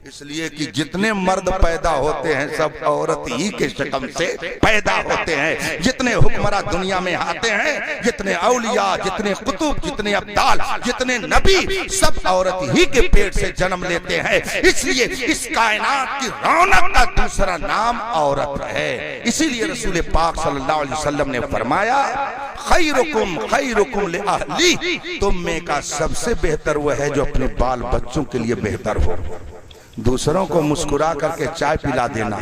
इसलिए कि जितने मर्द पैदा होते हैं सब औरत ही के शक्ल से पैदा होते हैं। जितने हुक्मरान दुनिया में आते हैं, जितने औलिया, जितने कुतुब, जितने अब्दाल, जितने नबी, सब औरत ही के पेट से जन्म लेते हैं। इसलिए इस कायनात की रौनक का दूसरा नाम औरत है। इसीलिए रसूल पाक सल्लल्लाहु अलैहि वसल्लम ने फरमाया खैरुकुम खैरुकुम लिअहली, तुम में का सबसे बेहतर वह है जो अपने बाल बच्चों के लिए बेहतर हो। दूसरों को मुस्कुरा करके चाय पिला देना,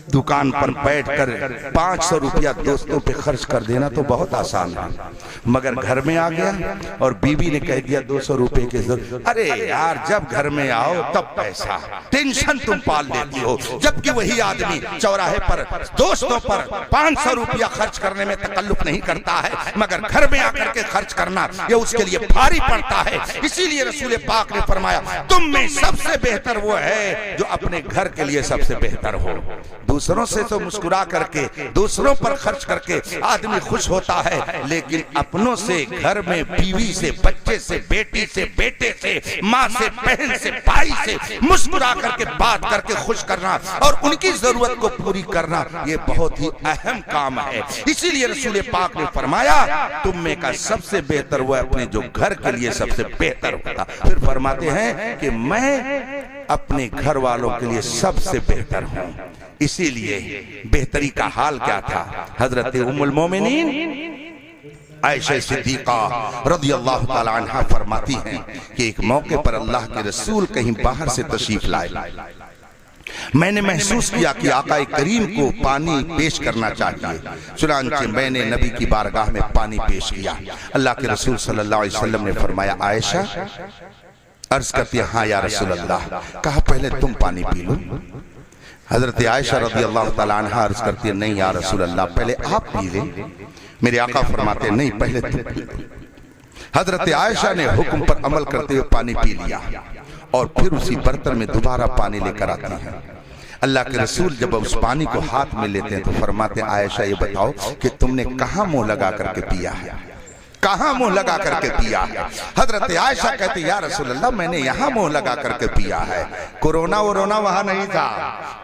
दुकान पर बैठकर 500 रुपया दोस्तों पे खर्च कर देना तो बहुत आसान है, मगर घर में आ गया और बीवी ने कह दिया 200 रुपए के जरूरत। अरे यार, जब घर में आओ तब पैसा, टेंशन तुम पाल लेती हो, जबकि वही आदमी चौराहे पर दोस्तों पर 500 रुपया खर्च करने में तकल्लुफ नहीं करता है, मगर घर में आकर के खर्च करना ये उसके लिए भारी पड़ता है। इसीलिए रसूल पाक ने फरमाया तुम में सबसे बेहतर वो है जो अपने घर के लिए सबसे बेहतर हो। दूसरों से तो मुस्कुरा करके, दूसरों पर खर्च करके आदमी खुश होता है, लेकिन अपनों से, घर में बीवी से, बच्चे से, बेटी से, बेटे से, माँ से, बहन से, भाई से मुस्कुरा करके बात करके खुश करना और उनकी जरूरत को पूरी करना ये बहुत ही अहम काम है। इसीलिए रसूल पाक ने फरमाया तुम में का सबसे बेहतर वो अपने जो घर के लिए सबसे बेहतर होगा। फिर फरमाते हैं कि मैं अपने घर वालों के लिए सबसे बेहतर हूं। इसीलिए बेहतरी का हाल क्या था? हजरत उम्मुल मोमिनीन आयशा सिद्दीका रज़ियल्लाहु ताला अन्हा फरमाती हैं कि एक मौके पर अल्लाह के रसूल कहीं बाहर से तशरीफ लाए। मैंने महसूस किया कि आका करीम को पानी पेश करना चाहिए, चुनांचे मैंने नबी की बारगाह में पानी पेश किया। अल्लाह के रसूल सल्लल्लाहु अलैहि वसल्लम ने फरमाया आयशा, अर्ज करती है हाँ या रसूल अल्लाह। कहा पहले तुम पानी पी लो। हजरत आयशा रज़ी अल्लाह ताला अन्हा अर्ज करती है, नहीं या रसूल अल्लाह, पहले आप पी ले। मेरे आका फरमाते नहीं, पहले तुम पी ले। हजरत आयशा ने हुक्म पर अमल करते हुए पानी पी लिया और फिर उसी बर्तन में दोबारा पानी लेकर आती है। अल्लाह के रसूल जब उस पानी को हाथ में लेते हैं तो फरमाते हैं, आयशा ये बताओ कि तुमने कहां मुंह लगा करके पिया है, कहां मुंह लगा करके पिया है। हजरत आयशा कहती या रसूल अल्लाह, मैंने यहां मुंह लगा करके पिया है। कोरोना वोरोना वहां नहीं था,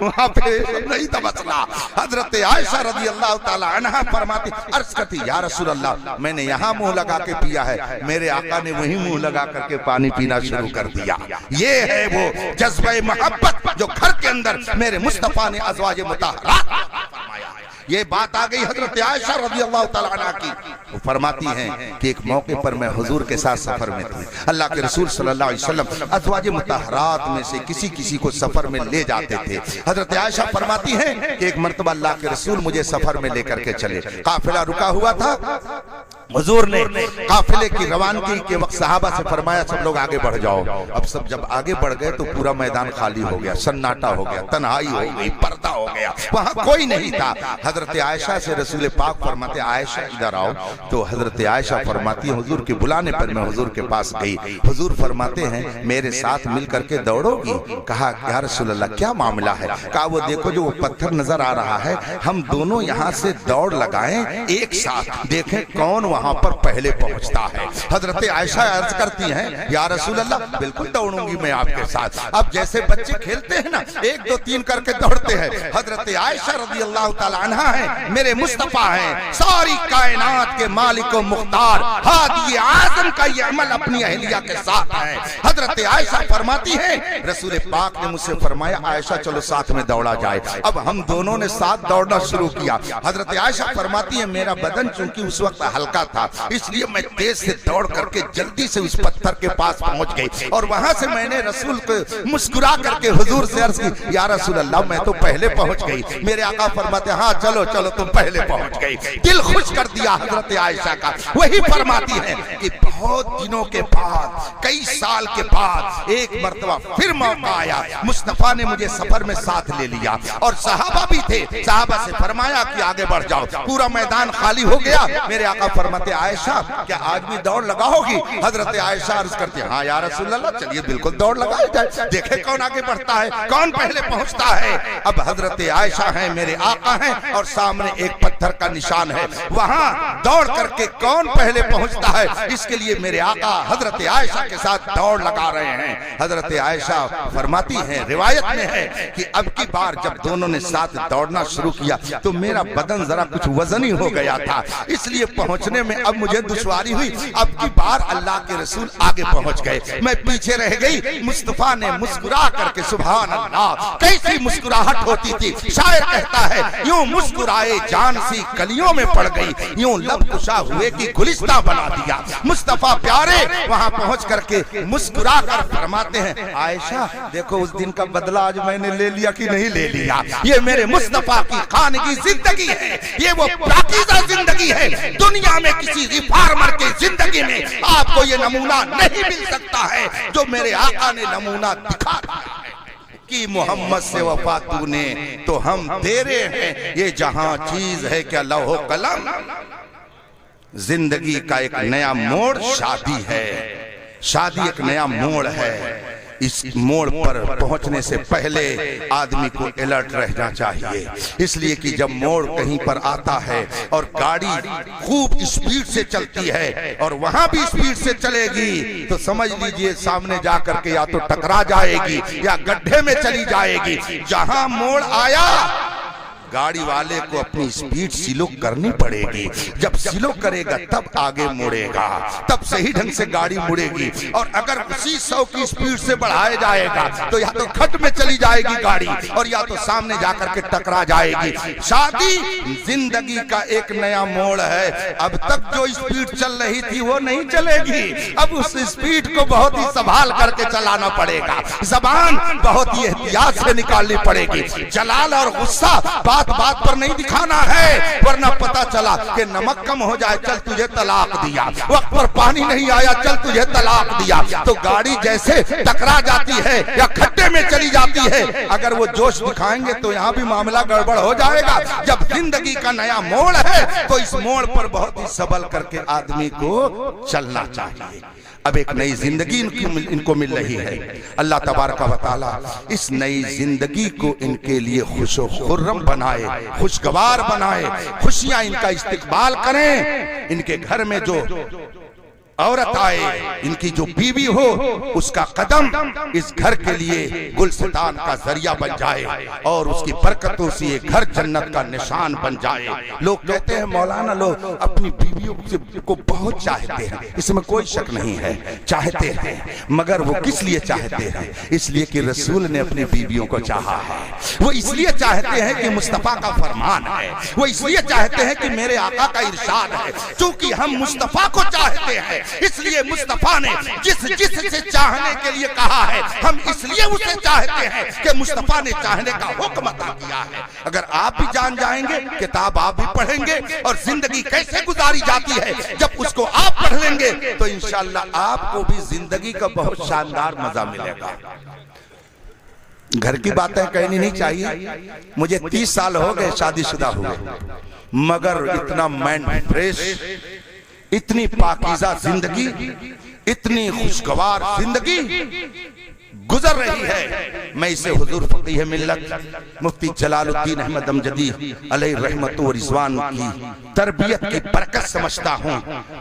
वहां पे नहीं था मसला। हजरत आयशा रज़ी अल्लाह ताला अन्हा फरमाती, अर्ज करती या रसूल अल्लाह, मैंने यहां मुंह लगा के पिया है। मेरे आका ने वहीं मुंह लगा करके पानी पीना शुरू कर दिया। ये है वो जज्बे मोहब्बत जो घर के अंदर मेरे मुस्तफा ने अज़वाजे मुतहहरात फरमाया है। ये बात आ गई हजरत आयशा रज़ी अल्लाह ताला अन्हा की। वो फरमाती हैं कि एक मौके पर मैं हुजूर के साथ सफर में थी। अल्लाह के रसूल सल्लल्लाहु अलैहि वसल्लम अज़वाजे मुतहहरात में से किसी किसी को सफर में ले जाते थे। हजरत आयशा फरमाती हैं कि एक मर्तबा अल्लाह के रसूल मुझे सफर में लेकर के चले। काफिला रुका हुआ था, हुजूर ने काफिले की रवानगी के वक्त सहाबा से फरमाया सब लोग आगे बढ़ जाओ। अब सब जब आगे बढ़ गए तो पूरा मैदान खाली हो गया, सन्नाटा हो गया, तन्हाई हो गई, पर्दा हो गया, वहां कोई नहीं था। हजरत आयशा से रसूल पाक फरमाते, आयशा इधर आओ। तो हजरत आयशा फरमाती है, हुजूर के बुलाने पर मैं हुजूर के पास गई। हुजूर फरमाते हैं मेरे साथ मिल करके दौड़ोगी? कहा या रसूल अल्लाह क्या मामला है? कहा वो देखो जो वो पत्थर नजर आ रहा है, हम दोनों यहाँ से दौड़ लगाएं एक साथ, देखें कौन वहां पर पहले पहुंचता है। हजरत आयशा अर्ज करती हैं या रसूल अल्लाह, बिल्कुल दौड़ूंगी मैं आपके साथ। अब जैसे बच्चे खेलते हैं ना, 1 2 3 करके दौड़ते हैं। हजरत आयशा रज़ी अल्लाह ताला अन्हा है, मेरे मुस्तफा हैं, सारी कायनात के मालिक व मुख्तार, हादी आज़म का ये अमल अपनी अहलिया के साथ है। हजरत आयशा फरमाती हैं रसूल पाक ने मुझसे फरमाया, आयशा चलो साथ में दौड़ा जाए। अब हम दोनों ने साथ दौड़ना शुरू किया। हजरत आयशा फरमाती है मेरा बदन चूंकि उस वक्त हल्का था, इसलिए मैं तेज से दौड़ करके जल्दी से उस पत्थर के पास पहुंच गई और वहां से मैंने रसूल को मुस्कुरा करके हुजूर से अर्ज की, या रसूल अल्लाह मैं तो पहले पहुंच गई। मेरे आका फरमाते हाँ चलो चलो तुम पहले पहुंच गई। दिल खुश कर दिया हजरत आयशा का। वही फरमाती है कि बहुत दिनों के बाद, कई साल के बाद एक मर्तबा फिर मौका आया, मुस्तफा ने मुझे सफर में साथ ले लिया और सहाबा भी थे। सहाबा से फरमाया कि आगे बढ़ जाओ, पूरा मैदान खाली हो गया। मेरे आका फरमाते आयशा क्या आज भी दौड़ लगाओगी? हजरत आयशा अर्ज करती है हाँ या रसूल अल्लाह, चलिए बिल्कुल दौड़ लगाई जाए, देखे कौन आगे बढ़ता है, कौन पहले पहुंचता है। अब हजरत आयशा है, मेरे आका हैं और सामने एक पत्थर का निशान है, वहां दौड़ करके कौन पहले पहुंचता है, इसके लिए मेरे आका हजरत आयशा के साथ दौड़ लगा रहे हैं। हजरत आयशा फरमाती हैं, रिवायत में है कि अब की बार जब दोनों ने साथ दौड़ना शुरू किया तो मेरा बदन जरा कुछ वजनी हो गया था, इसलिए पहुंचने में अब मुझे दुश्वारी हुई। अब की बार अल्लाह के रसूल आगे पहुंच गए, मैं पीछे रह गई। मुस्तफा ने मुस्कुरा करके, सुभान अल्लाह कैसी मुस्कुराहट होती थी। शायर कहता है यूं मुस्कुराए जान सी कलियों में पड़ गई, यूं लब कुशा हुए की गुलिस्ता बना दिया। मुस्तफा प्यारे वहां पहुंच करके मुस्कुरा कर फरमाते हैं, आयशा देखो उस दिन का बदला आज मैंने ले लिया कि नहीं ले लिया। ये मेरे मुस्तफा की खानगी जिंदगी है, ये वो पाकीज़ा जिंदगी है। दुनिया में किसी रिफॉर्मर की जिंदगी में आपको ये नमूना नहीं मिल सकता है जो मेरे आका ने नमूना दिखा दिया है कि मोहम्मद से वफा तूने तो हम तेरे हैं। ये जहां चीज है क्या लौहो कलम, जिंदगी का एक नया मोड़ शादी है, शादी एक नया मोड़ है। इस मोड़ पर पहुंचने से पहले आदमी को अलर्ट रहना चाहिए, इसलिए कि जब मोड़ कहीं पर आता है और गाड़ी खूब स्पीड से चलती है और वहां भी स्पीड से चलेगी तो समझ लीजिए सामने जाकर के या तो टकरा जाएगी या गड्ढे में चली जाएगी। जहां मोड़ आया गाड़ी वाले को अपनी स्पीड स्लो करनी पड़ेगी, जब स्लो करेगा तब आगे मुड़ेगा, तब सही ढंग से गाड़ी मुड़ेगी। और अगर उसी 100 की स्पीड से बढ़ाया जाएगा तो या तो खट में चली जाएगी गाड़ी और या तो सामने जाकर के टकरा जाएगी। शादी जिंदगी का एक नया मोड़ है। अब तक जो स्पीड चल रही थी वो नहीं चलेगी, अब उस स्पीड को बहुत ही संभाल करके चलाना पड़ेगा, जबान बहुत ही एहतियात से निकालनी पड़ेगी। जलाल और गुस्सा बात बात बात पर नहीं दिखाना है, वरना पता चला कि नमक कम हो जाए, चल तुझे तलाक दिया, वक्त पर पानी नहीं आया, चल तुझे तलाक दिया। तो गाड़ी जैसे टकरा जाती है या खड्डे में चली जाती है, अगर वो जोश दिखाएंगे तो यहाँ भी मामला गड़बड़ हो जाएगा। जब जिंदगी का नया मोड़ है तो इस मोड़ पर बहुत ही सबल करके आदमी को चलना चाहिए। अब एक नई जिंदगी इनको मिल रही है। अल्लाह तबारक व तआला इस नई जिंदगी को इनके लिए खुशो खुर्रम बनाए, खुशगवार बनाए, खुशियां इनका इस्तकबाल करें। इनके घर में जो औरत आए, इनकी जो बीवी हो, उसका कदम इस घर के लिए गुलसितान का जरिया बन जाए और उसकी बरकतों से ये घर जन्नत का निशान बन जाए। लोग कहते हैं मौलाना लोग अपनी बीवियों को बहुत चाहते हैं, इसमें कोई शक नहीं है, चाहते हैं, मगर वो किस लिए चाहते हैं? इसलिए कि रसूल ने अपनी बीवियों को चाहा है। वो इसलिए चाहते हैं कि मुस्तफा का फरमान है, वो इसलिए चाहते हैं कि मेरे आका का इरशाद है। क्योंकि हम मुस्तफा को चाहते हैं, इसलिए मुस्तफा ने जिस से चाहने के लिए कहा है, हम इसलिए उसे चाहते हैं कि मुस्तफा ने चाहने का हुक्म अता किया है। अगर आप भी जान जाएंगे, किताब आप भी पढ़ेंगे और जिंदगी कैसे गुजारी जाती है जब उसको आप पढ़ लेंगे, तो इंशाअल्लाह आपको भी जिंदगी का बहुत शानदार मजा मिलेगा। घर की बातें कहनी नहीं चाहिए। मुझे 30 साल हो गए शादीशुदा हुए, मगर इतना माइंड फ्रेश, इतनी पाकीज़ा जिंदगी, इतनी खुशगवार जिंदगी गुजर रही है। मैं इसे हुजूर फकीह मिल्लत मुफ्ती जलालुद्दीन अहमद अमजदी अलैहि रहमत व रिज़वान की तरबियत की बरकत समझता हूँ।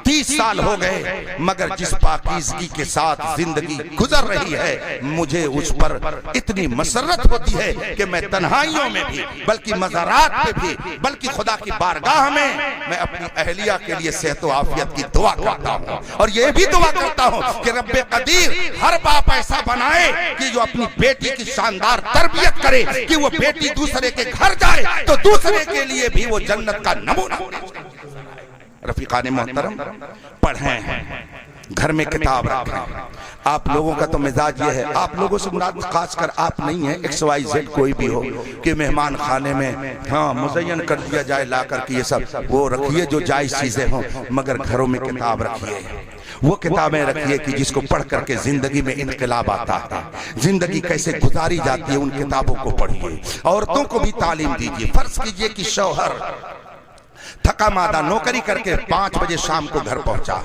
30 साल हो गए, मगर जिस पाकीज़गी के साथ जिंदगी गुजर रही है, मुझे उस पर इतनी मसरत होती है कि मैं तन्हाइयों में भी, बल्कि मज़ारात में भी, बल्कि खुदा की बारगाह में मैं अपनी अहलिया के लिए सेहत व आफियत की दुआ करता हूँ। और ये भी दुआ करता हूँ कि रब्बे कदीर हर बाप ऐसा बनाए कि जो अपनी बेटी की शानदार तरबियत करे कि वो बेटी दूसरे के घर जाए तो दूसरे के लिए भी वो जन्नत का नमूना। रफीकाने मोहतरम, पढ़ें, घर में किताब रखें। आप लोगों का तो मिजाज ये है, आप लोगों से मुराद खासकर आप नहीं है, XYZ कोई भी हो, कि मेहमान खाने में हाँ मुज़य्यन कर दिया जाए ला करके, ये सब वो रखिए जो जायज़ चीजें हों, मगर घरों में किताब रखिए। वो किताबें रखिए कि जिसको पढ़ करके जिंदगी में इनकलाब आता है, जिंदगी कैसे गुजारी जाती है, उन किताबों को पढ़िए। औरतों को भी तालीम दीजिए। फर्ज कीजिए कि शौहर थका मादा नौकरी करके 5 बजे शाम को घर पहुंचा,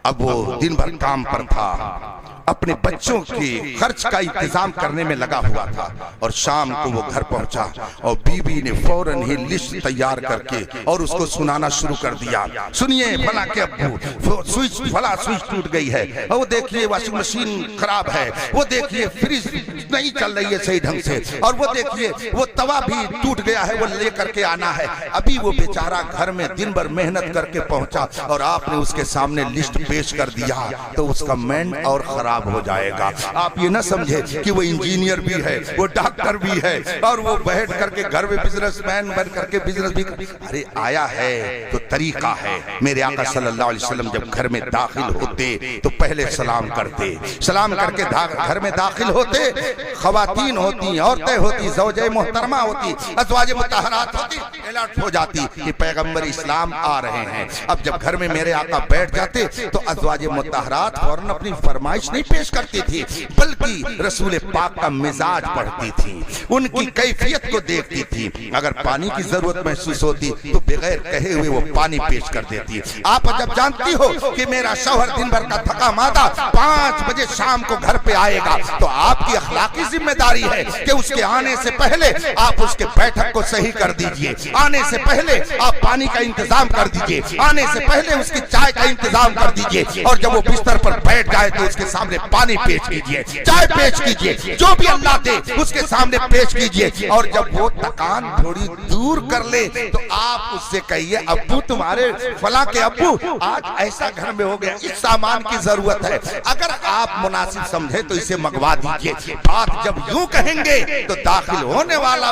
अब वो दिन भर काम पर था, अपने बच्चों के खर्च का इंतजाम करने में लगा हुआ था, और शाम को वो घर पहुंचा और बीवी ने फौरन ही लिस्ट तैयार करके और उसको सुनाना शुरू कर दिया। सुनिए फला के अब्बू, स्विच टूट गई है, और वो देखिए वॉशिंग मशीन खराब है, वो देखिए फ्रिज नहीं चल रही है सही ढंग से, और वो देखिए वो तवा भी टूट गया है, वो लेकर के आना है। अभी वो बेचारा घर में दिन भर मेहनत करके पहुंचा और आपने उसके सामने लिस्ट पेश कर दिया, तो उसका माइंड और खराब हो जाएगा। आप ये ना समझे कि वो इंजीनियर भी है, वो डॉक्टर भी है, और वो बैठ करके घर में बिजनेसमैन बन करके बिजनेस भी अरे आया है तो तरीका है। मेरे आका सल्लल्लाहु अलैहि वसल्लम जब घर में दाखिल होते तो पहले सलाम करते, सलाम करके घर में दाखिल होते। खवातीन होती, औरतें होती, ज़ौजे मोहतरमा होती, अज़वाजे मुतहरात होती, अलर्ट हो जाती कि पैगंबर इस्लाम आ रहे हैं। अब जब घर में मेरे आका बैठ जाते तो अज़वाजे मुतहरात फौरन अपनी फरमाइश नहीं पेश करती थी, बल्कि रसूल पाक का मिजाज पढ़ती थी, उनकी कैफियत को देखती थी। अगर पानी की जरूरत महसूस होती तो बगैर कहे हुए वो पानी पेश कर देती। आप जब जानती हो कि मेरा शौहर दिन भर का थका मादा 5 बजे शाम को घर पे आएगा, तो आपकी अखलाकी जिम्मेदारी है कि उसके आने से पहले आप उसके बैठक को सही कर दीजिए, आने से पहले आप पानी का इंतजाम कर दीजिए, आने से पहले उसकी चाय का इंतजाम कर दीजिए, और जब वो बिस्तर पर बैठ जाए तो उसके सामने पानी पेश कीजिए, चाय पेश कीजिए, जो भी अल्लाह दे उसके सामने पेश कीजिए। और जब वो थकान थोड़ी दूर कर ले तो आप उससे कहिए, अब्बू तुम्हारे फला के अब्बू आज ऐसा घर में हो गया, इस सामान की जरूरत है, अगर आप मुनासिब समझे तो इसे मंगवा दीजिए। बात जब यूं कहेंगे तो दाखिल होने वाला